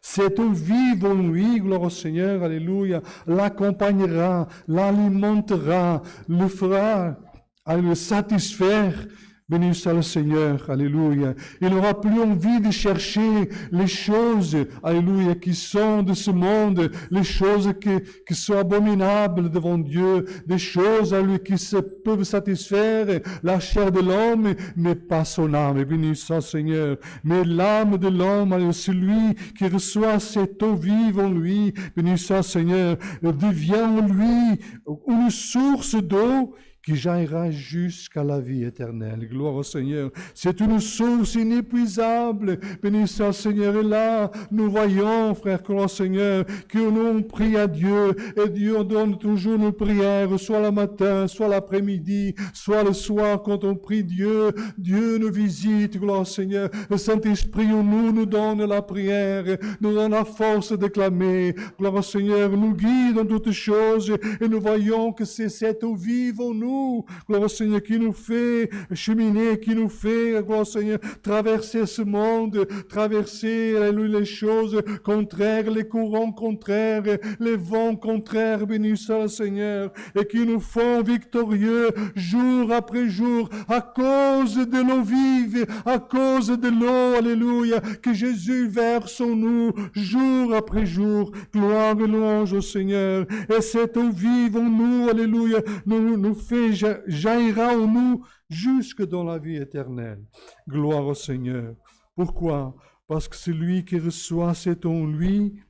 [SPEAKER 1] Cette eau vive en lui, gloire au Seigneur, alléluia, l'accompagnera, l'alimentera, le fera, le satisfaire. Béni soit le Seigneur, alléluia. Il n'aura plus envie de chercher les choses, alléluia, qui sont de ce monde, les choses qui sont abominables devant Dieu, des choses, alléluia, qui peuvent satisfaire la chair de l'homme, mais pas son âme. Béni soit le Seigneur. Mais l'âme de l'homme, alléluia, celui qui reçoit cette eau vive en lui, béni soit le Seigneur, devient en lui une source d'eau qui jaillira jusqu'à la vie éternelle. Gloire au Seigneur. C'est une source inépuisable. Béni soit le Seigneur. Et là, nous voyons, frère, gloire au Seigneur, que nous prions à Dieu, et Dieu donne toujours nos prières, soit le matin, soit l'après-midi, soit le soir, quand on prie Dieu, Dieu nous visite, gloire au Seigneur. Le Saint-Esprit en nous donne la prière, nous donne la force de clamer. Gloire au Seigneur, nous guide dans toutes choses, et nous voyons que c'est cette eau vive en nous, gloire au Seigneur, qui nous fait cheminer, qui nous fait, gloire au Seigneur, traverser ce monde, traverser, alléluia, les choses contraires, les courants contraires, les vents contraires, béni soit le Seigneur, et qui nous font victorieux jour après jour, à cause de l'eau vive, à cause de l'eau, alléluia, que Jésus verse en nous, jour après jour. Gloire et louange au Seigneur. Et cette eau vive en nous, alléluia, nous fait jaillira en nous jusque dans la vie éternelle. Gloire au Seigneur. Pourquoi? Parce que celui qui reçoit cette eau en lui,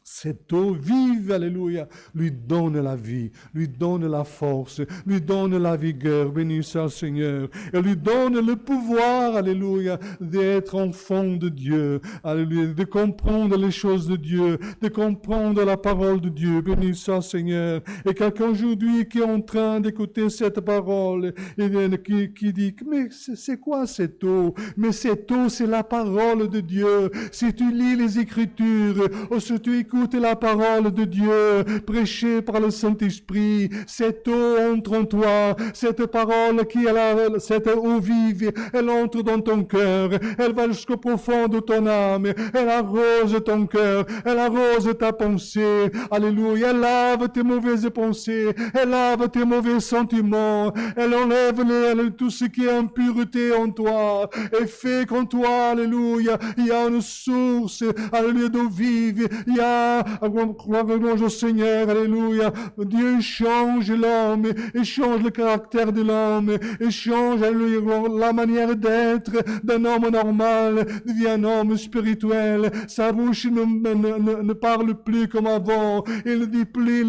[SPEAKER 1] cette eau vive, alléluia, lui donne la vie, lui donne la force, lui donne la vigueur, béni soit le Seigneur, et lui donne le pouvoir, alléluia, d'être enfant de Dieu, alléluia, de comprendre les choses de Dieu, de comprendre la parole de Dieu, béni soit le Seigneur. Et quelqu'un aujourd'hui qui est en train d'écouter cette parole, et qui dit, mais c'est quoi cette eau? Mais cette eau, c'est la parole de Dieu. Si tu lis les Écritures, ou si tu écoutes la parole de Dieu prêchée par le Saint-Esprit, cette eau entre en toi, cette parole qui est là, cette eau vive, elle entre dans ton cœur, elle va jusqu'au profond de ton âme, elle arrose ton cœur, elle arrose ta pensée, alléluia, elle lave tes mauvaises pensées, elle lave tes mauvais sentiments, elle enlève tout ce qui est impureté en toi, et fait qu'en toi, alléluia, il y a une source, alléluia, d'eau vive, il y a gloire au Seigneur, alléluia. Dieu change l'homme, et change le caractère de l'homme, et change, alléluia, la manière d'être d'un homme normal, devient un homme spirituel. Sa bouche ne parle plus comme avant, il ne dit plus,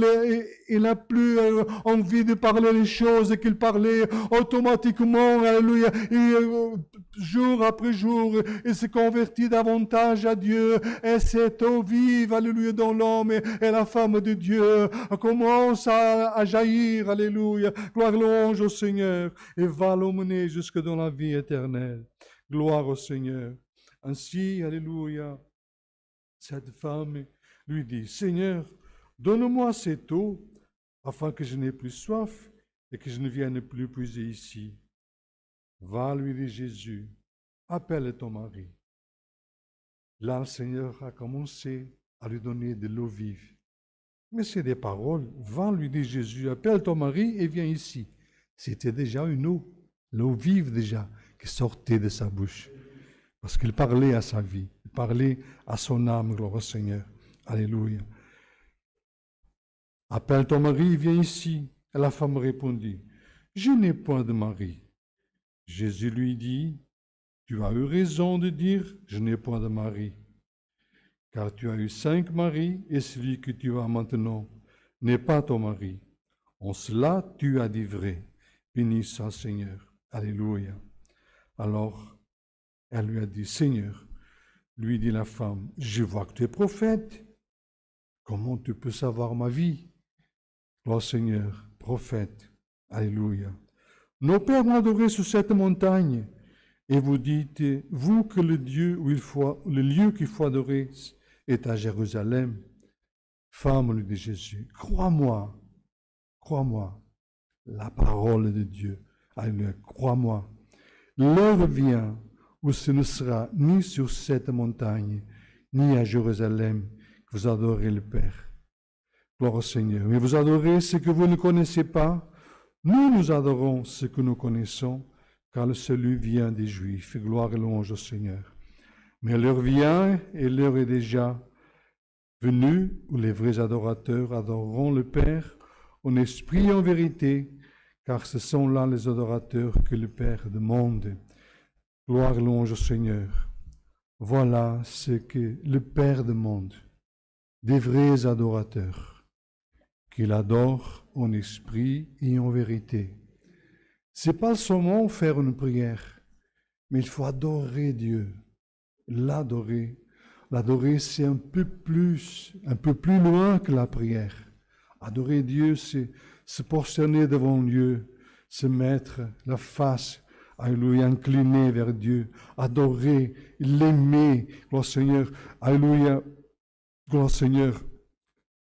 [SPEAKER 1] il n'a plus envie de parler les choses qu'il parlait automatiquement, alléluia. Jour après jour, il se convertit davantage à Dieu, et cette eau vive, alléluia, dans l'homme et la femme de Dieu commence à jaillir, alléluia, gloire louange au Seigneur, et va l'emmener jusque dans la vie éternelle. Gloire au Seigneur. Ainsi, alléluia, cette femme lui dit, Seigneur, donne-moi cette eau, afin que je n'ai plus soif et que je ne vienne plus puiser ici. Va, lui dit Jésus, appelle ton mari. Là, le Seigneur a commencé à lui donner de l'eau vive. Mais c'est des paroles. Va, lui dit Jésus, appelle ton mari et viens ici. C'était déjà une eau, l'eau vive déjà, qui sortait de sa bouche. Parce qu'il parlait à sa vie, il parlait à son âme, gloire au Seigneur. Alléluia. Appelle ton mari, viens ici. Et la femme répondit, je n'ai point de mari. Jésus lui dit, tu as eu raison de dire, je n'ai point de mari. Car tu as eu 5 maris, et celui que tu as maintenant n'est pas ton mari. En cela, tu as dit vrai. Béni soit Seigneur. Alléluia. Alors, elle lui a dit, Seigneur, lui dit la femme, je vois que tu es prophète. Comment tu peux savoir ma vie? Gloire Seigneur, prophète. Alléluia. Nos pères ont adoré sur cette montagne, et vous dites, vous, que le lieu qu'il faut adorer est à Jérusalem. Femme, lui dit Jésus, crois-moi, la parole de Dieu. Alléluia, crois-moi. L'heure vient où ce ne sera ni sur cette montagne, ni à Jérusalem que vous adorez le Père. Gloire au Seigneur. Mais vous adorez ce que vous ne connaissez pas. Nous adorons ce que nous connaissons, car le salut vient des Juifs. Gloire et louange au Seigneur. Mais l'heure vient, et l'heure est déjà venue, où les vrais adorateurs adoreront le Père en esprit et en vérité, car ce sont là les adorateurs que le Père demande. Gloire et louange au Seigneur. Voilà ce que le Père demande, des vrais adorateurs, qu'il adore en esprit et en vérité. C'est pas seulement faire une prière, mais il faut adorer Dieu, l'adorer. L'adorer, c'est un peu plus loin que la prière. Adorer Dieu, c'est se prosterner devant Dieu, se mettre la face, alléluia, incliné vers Dieu, adorer, l'aimer, gloire au Seigneur, alléluia, gloire au Seigneur,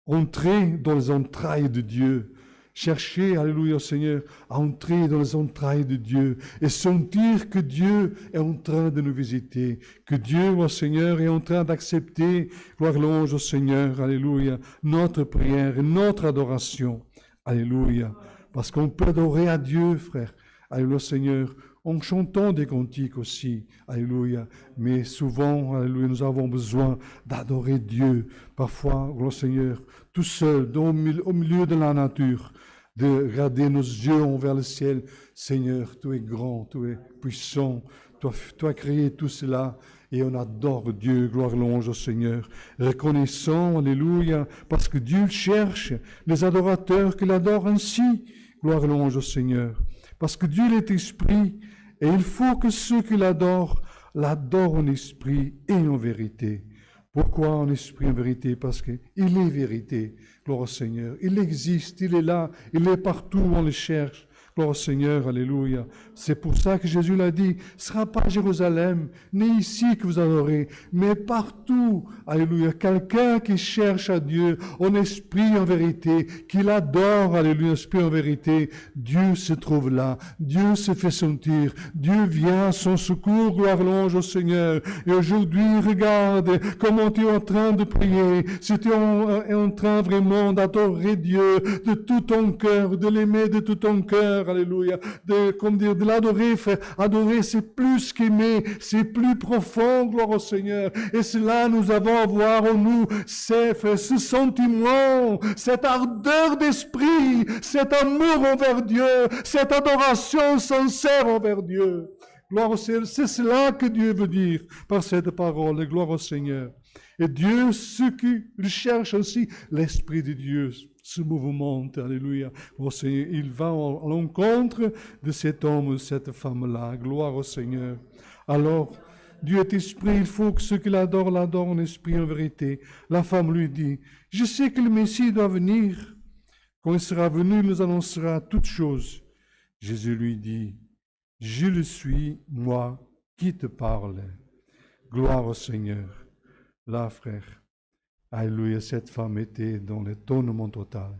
[SPEAKER 1] entrer dans les entrailles de Dieu, chercher, alléluia au Seigneur, à entrer dans les entrailles de Dieu et sentir que Dieu est en train de nous visiter, que Dieu, au Seigneur, est en train d'accepter, gloire louange au Seigneur, alléluia, notre prière et notre adoration, alléluia, parce qu'on peut adorer à Dieu, frère, alléluia Seigneur, en chantant des cantiques aussi, alléluia, mais souvent, alléluia, nous avons besoin d'adorer Dieu, parfois, gloire au Seigneur, tout seul, au milieu de la nature, de regarder nos yeux envers le ciel. Seigneur, tu es grand, tu es puissant, tu as créé tout cela et on adore Dieu, gloire louange au Seigneur. Reconnaissant, alléluia, parce que Dieu cherche les adorateurs qui l'adorent ainsi, gloire louange au Seigneur. Parce que Dieu est esprit et il faut que ceux qui l'adorent en esprit et en vérité. Pourquoi en esprit, en vérité? Parce qu'il est vérité, gloire au Seigneur. Il existe, il est là, il est partout, on le cherche. Gloire au Seigneur, alléluia. C'est pour ça que Jésus l'a dit, ce ne sera pas à Jérusalem, ni ici que vous adorez, mais partout, alléluia. Quelqu'un qui cherche à Dieu en esprit, en vérité, qui l'adore, alléluia, en esprit, en vérité, Dieu se trouve là, Dieu se fait sentir, Dieu vient à son secours, gloire louange au Seigneur. Et aujourd'hui, regarde comment tu es en train de prier, si tu es en train vraiment d'adorer Dieu de tout ton cœur, de l'aimer de tout ton cœur, alléluia, de l'adorer, frère. Adorer, c'est plus qu'aimer, c'est plus profond, gloire au Seigneur. Et cela, nous avons à voir en nous, ce sentiment, cette ardeur d'esprit, cet amour envers Dieu, cette adoration sincère envers Dieu. Gloire au Seigneur, c'est cela que Dieu veut dire par cette parole, gloire au Seigneur. Et Dieu, ceux qui le cherchent aussi, l'Esprit de Dieu se mouvemente, alléluia. Au Seigneur, il va à l'encontre de cet homme, de cette femme-là. Gloire au Seigneur. Alors, Dieu est esprit, il faut que ceux qui l'adorent en esprit, en vérité. La femme lui dit, je sais que le Messie doit venir. Quand il sera venu, il nous annoncera toutes choses. Jésus lui dit, je le suis, moi, qui te parle. Gloire au Seigneur. Là, frère, alléluia, cette femme était dans l'étonnement total.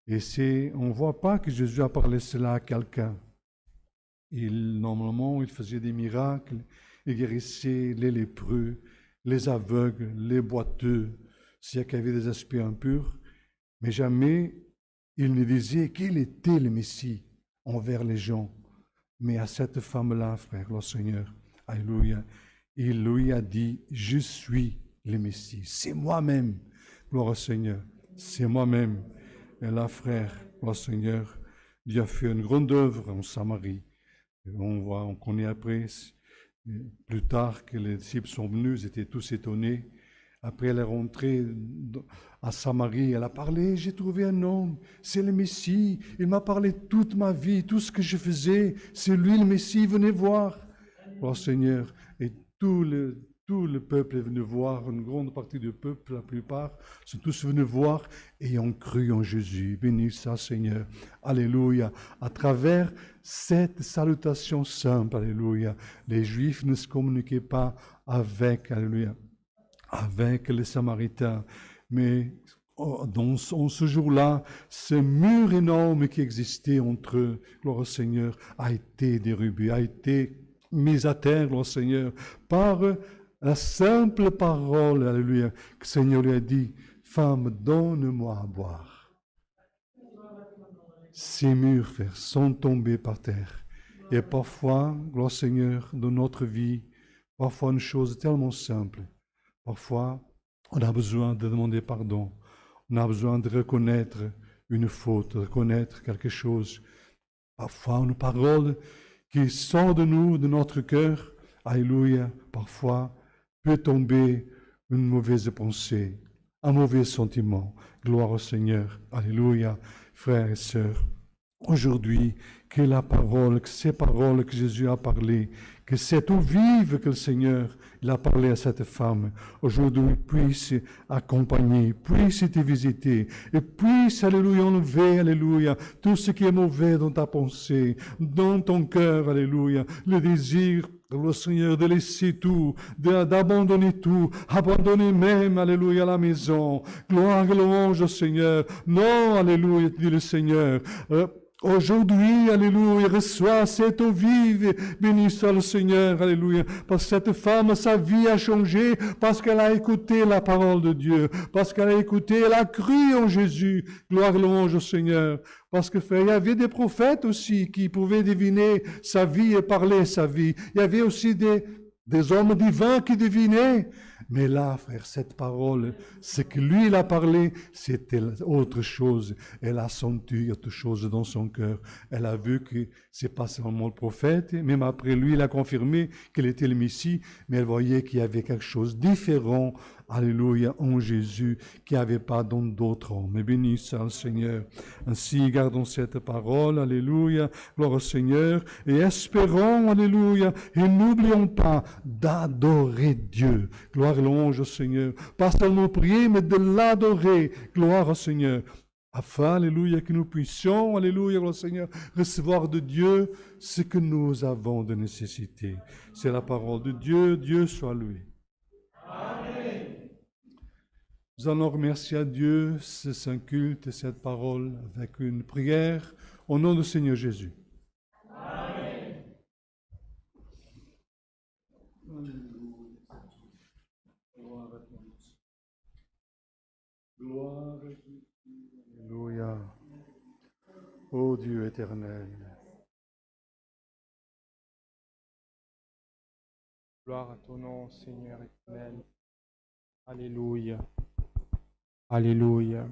[SPEAKER 1] Et on ne voit pas que Jésus a parlé cela à quelqu'un. Normalement, il faisait des miracles, il guérissait les lépreux, les aveugles, les boiteux, s'il y avait des esprits impurs, mais jamais il ne disait qu'il était le Messie envers les gens. Mais à cette femme-là, frère, le Seigneur, alléluia, il lui a dit, je suis le Messie, c'est moi-même, gloire au Seigneur, c'est moi-même. Et là, frère, gloire au Seigneur, Dieu a fait une grande œuvre en Samarie. Et on connaît après, plus tard, que les disciples sont venus, ils étaient tous étonnés. Après, elle est rentrée à Samarie, elle a parlé, j'ai trouvé un homme, c'est le Messie, il m'a parlé toute ma vie, tout ce que je faisais, c'est lui le Messie, venez voir. Gloire au Seigneur, et tout le peuple est venu voir, une grande partie du peuple, la plupart, sont tous venus voir et ont cru en Jésus. Bénis ça, Seigneur. Alléluia. À travers cette salutation simple, alléluia, les Juifs ne se communiquaient pas avec, alléluia, avec les Samaritains. Mais en ce jour-là, ce mur énorme qui existait entre eux, gloire au Seigneur, a été dérobé, a été mis à terre, gloire au Seigneur, par la simple parole, alléluia, que le Seigneur lui a dit, femme, donne-moi à boire. Ces murs, frères, sont tombés par terre. Et parfois, gloire au Seigneur, dans notre vie, parfois une chose tellement simple, parfois on a besoin de demander pardon, on a besoin de reconnaître une faute, de reconnaître quelque chose. Parfois une parole qui sort de nous, de notre cœur, alléluia, parfois peut tomber une mauvaise pensée, un mauvais sentiment. Gloire au Seigneur. Alléluia. Frères et sœurs, aujourd'hui, que la parole, que ces paroles que Jésus a parlées, que cette eau vive que le Seigneur il a parlé à cette femme, aujourd'hui puisse accompagner, puisse te visiter, et puisse, alléluia, enlever, alléluia, tout ce qui est mauvais dans ta pensée, dans ton cœur, alléluia, le désir, le Seigneur, de laisser tout, d'abandonner tout, abandonner même, alléluia, la maison. Gloire et louange au Seigneur. Non, alléluia, dit le Seigneur. Aujourd'hui, alléluia, reçois cette eau vive, béni soit le Seigneur, alléluia, parce que cette femme, sa vie a changé, parce qu'elle a écouté la parole de Dieu, parce qu'elle a écouté, elle a cru en Jésus, gloire et louange au Seigneur, parce que frère, il y avait des prophètes aussi qui pouvaient deviner sa vie et parler sa vie, il y avait aussi des hommes divins qui devinaient. Mais là, frère, cette parole, ce que lui, il a parlé, c'était autre chose. Elle a senti autre chose dans son cœur. Elle a vu que c'est pas seulement le prophète, même après lui, il a confirmé qu'il était le Messie, mais elle voyait qu'il y avait quelque chose de différent, alléluia, en Jésus, qu'il n'y avait pas dans d'autres hommes. Mais béni soit le Seigneur. Ainsi, gardons cette parole, alléluia, gloire au Seigneur, et espérons, alléluia, et n'oublions pas d'adorer Dieu. Gloire et louange au Seigneur. Pas seulement prier, mais de l'adorer. Gloire au Seigneur. Afin, alléluia, que nous puissions, alléluia, gloire au Seigneur, recevoir de Dieu ce que nous avons de nécessité. C'est la parole de Dieu. Dieu soit loué. Amen. Nous allons remercier à Dieu ce saint culte et cette parole avec une prière au nom du Seigneur Jésus. Amen. Gloire à Dieu. Alléluia. Ô Dieu éternel.
[SPEAKER 5] Gloire à ton nom, Seigneur éternel. Alléluia. Alléluia.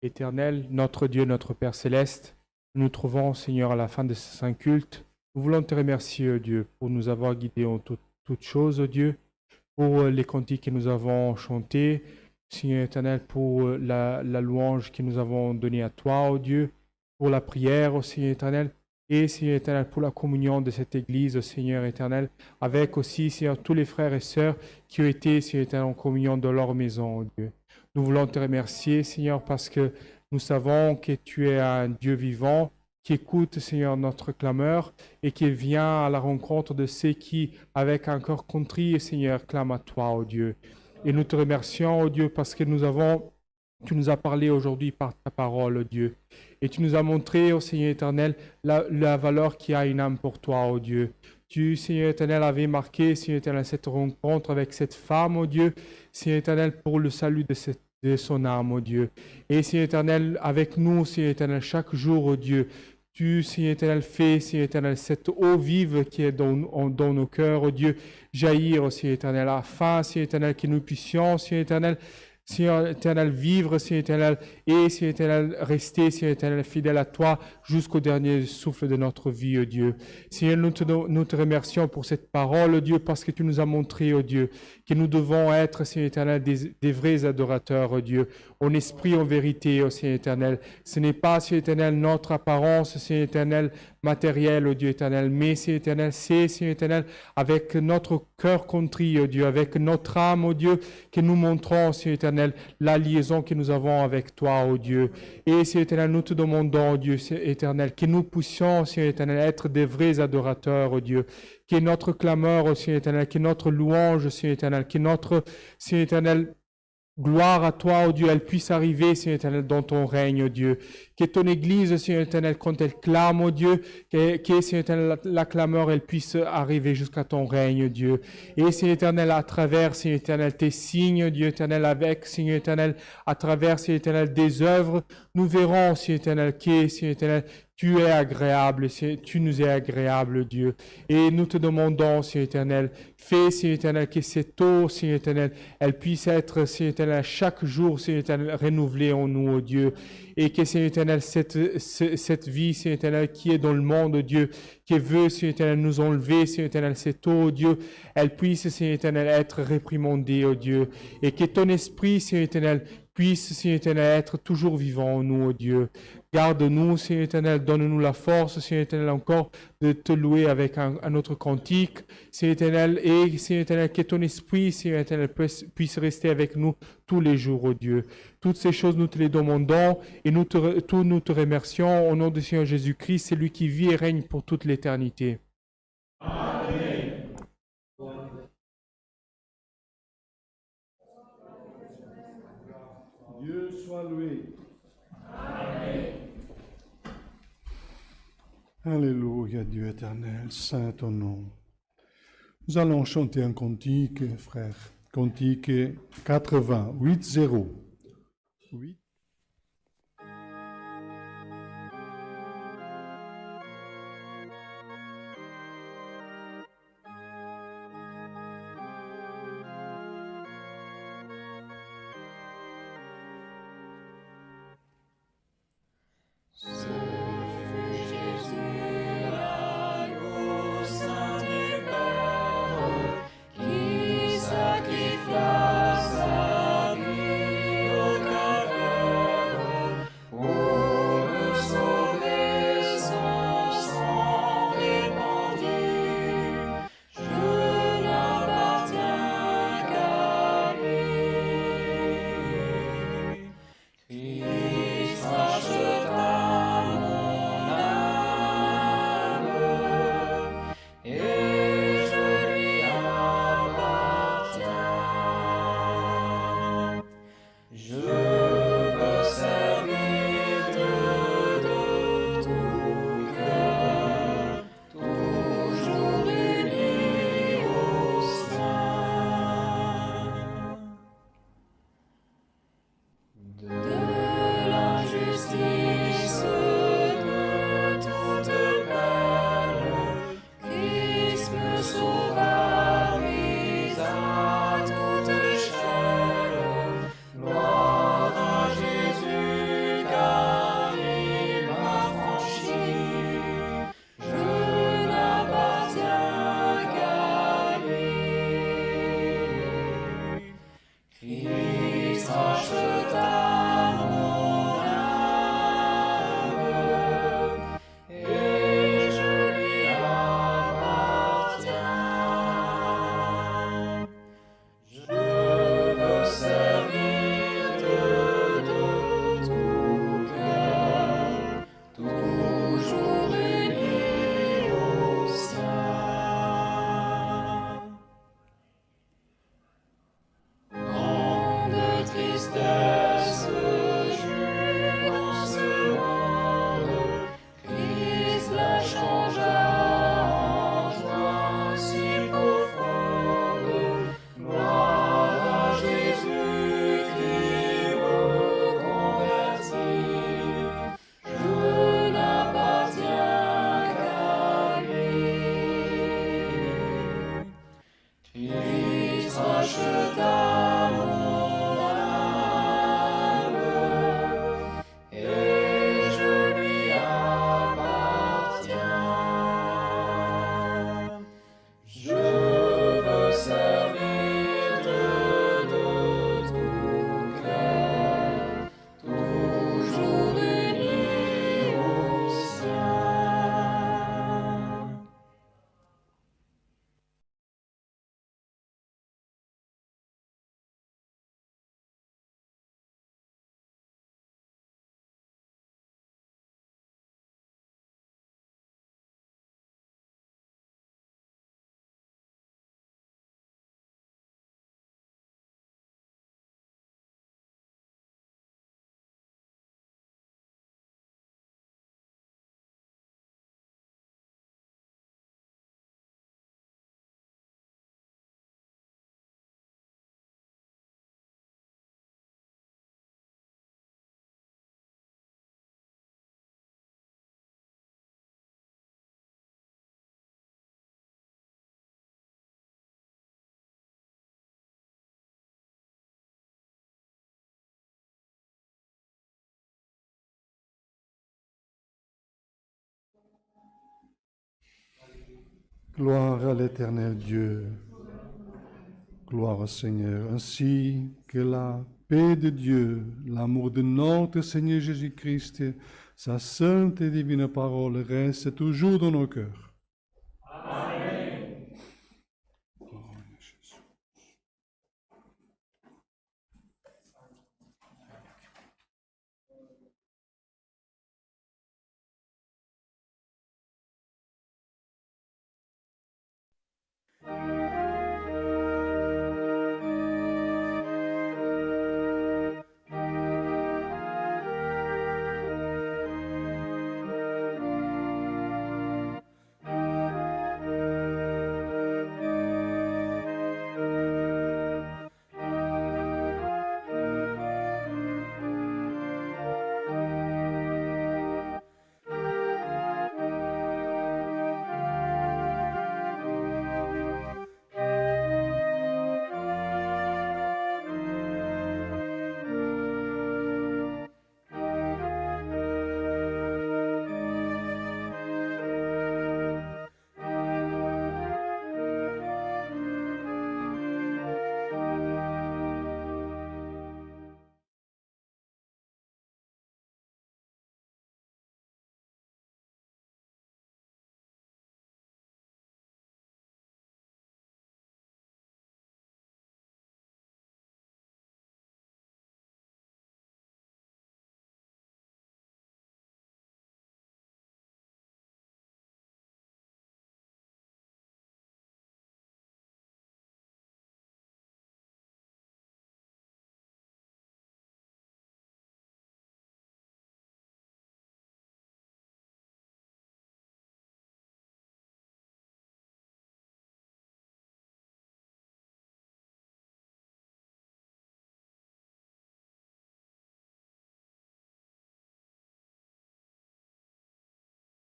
[SPEAKER 5] Éternel, notre Dieu, notre Père céleste, nous nous trouvons, Seigneur, à la fin de ce saint culte. Nous voulons te remercier, Dieu, pour nous avoir guidés en toutes choses, Dieu, pour les cantiques que nous avons chantés, Seigneur éternel, pour la louange que nous avons donnée à toi, oh Dieu, pour la prière, Seigneur éternel, et Seigneur éternel, pour la communion de cette Église, Seigneur éternel, avec aussi, Seigneur, tous les frères et sœurs qui ont été, Seigneur éternel, en communion dans leur maison, oh Dieu. Nous voulons te remercier, Seigneur, parce que nous savons que tu es un Dieu vivant, qui écoute, Seigneur, notre clameur et qui vient à la rencontre de ceux qui, avec un cœur contrit, Seigneur, clament à toi, oh Dieu. Et nous te remercions, oh Dieu, parce que tu nous as parlé aujourd'hui par ta parole, oh Dieu. Et tu nous as montré, oh Seigneur éternel, la valeur qui a une âme pour toi, oh Dieu. Tu, Seigneur éternel, avais marqué, Seigneur éternel, cette rencontre avec cette femme, oh Dieu, Seigneur éternel, pour le salut de son âme, oh Dieu. Et Seigneur éternel, avec nous, Seigneur éternel, chaque jour, oh Dieu, tu, Seigneur éternel, fais, Seigneur éternel, cette eau vive qui est dans nos cœurs, oh Dieu, jaillir, Seigneur éternel, afin, Seigneur éternel, que nous puissions, Seigneur éternel, vivre, Seigneur éternel, et Seigneur éternel, rester, Seigneur éternel, fidèle à toi jusqu'au dernier souffle de notre vie, oh Dieu. Seigneur, nous te remercions pour cette parole, oh Dieu, parce que tu nous as montré, oh Dieu, que nous devons être, Seigneur éternel, des vrais adorateurs, oh Dieu, en esprit, en vérité, oh Seigneur éternel. Ce n'est pas, Seigneur éternel, notre apparence, Seigneur éternel, matérielle, oh Dieu éternel, mais Seigneur éternel, c'est, Seigneur éternel, avec notre cœur contrit, oh Dieu, avec notre âme, oh Dieu, que nous montrons, Seigneur éternel, la liaison que nous avons avec toi, oh Dieu. Et Seigneur éternel, nous te demandons, oh Dieu éternel, que nous puissions, Seigneur éternel, être des vrais adorateurs, oh Dieu. Que notre clameur, oh Seigneur éternel, que notre louange, Seigneur éternel, que notre, Seigneur éternel, gloire à toi, oh Dieu, elle puisse arriver, Seigneur éternel, dans ton règne, oh Dieu. Que ton Église, Seigneur éternel, quand elle clame, oh Dieu, que Seigneur éternel, la clameur, elle puisse arriver jusqu'à ton règne, oh Dieu. Et Seigneur éternel, à travers, Seigneur éternel, tes signes, Dieu éternel, avec, Seigneur éternel, à travers, Seigneur éternel, des œuvres, nous verrons, Seigneur éternel, que, Seigneur éternel, tu es agréable, tu nous es agréable, Dieu. Et nous te demandons, Seigneur éternel, fais, Seigneur éternel, que cette eau, Seigneur éternel, elle puisse être, Seigneur éternel, chaque jour, Seigneur éternel, renouvelée en nous, oh Dieu. Et que, Seigneur éternel, cette vie, Seigneur éternel, qui est dans le monde, oh Dieu, qui veut, Seigneur éternel, nous enlever, Seigneur éternel, cette eau, oh Dieu, elle puisse, Seigneur éternel, être réprimandée, oh Dieu. Et que ton esprit, Seigneur éternel, puisse, Seigneur éternel, être toujours vivant en nous, ô Dieu. Garde-nous, Seigneur éternel, donne-nous la force, Seigneur éternel, encore de te louer avec un autre cantique, Seigneur éternel, et Seigneur éternel, que ton esprit, Seigneur éternel, puisse rester avec nous tous les jours, ô Dieu. Toutes ces choses, nous te les demandons et nous te remercions au nom du Seigneur Jésus-Christ, c'est lui qui vit et règne pour toute l'éternité.
[SPEAKER 1] Dieu soit loué. Amen. Alléluia, Dieu éternel, saint ton nom. Nous allons chanter un cantique, frère. Cantique 80, 8-0. 8. Gloire à l'Éternel Dieu. Gloire au Seigneur. Ainsi que la paix de Dieu, l'amour de notre Seigneur Jésus-Christ, sa sainte et divine parole reste toujours dans nos cœurs.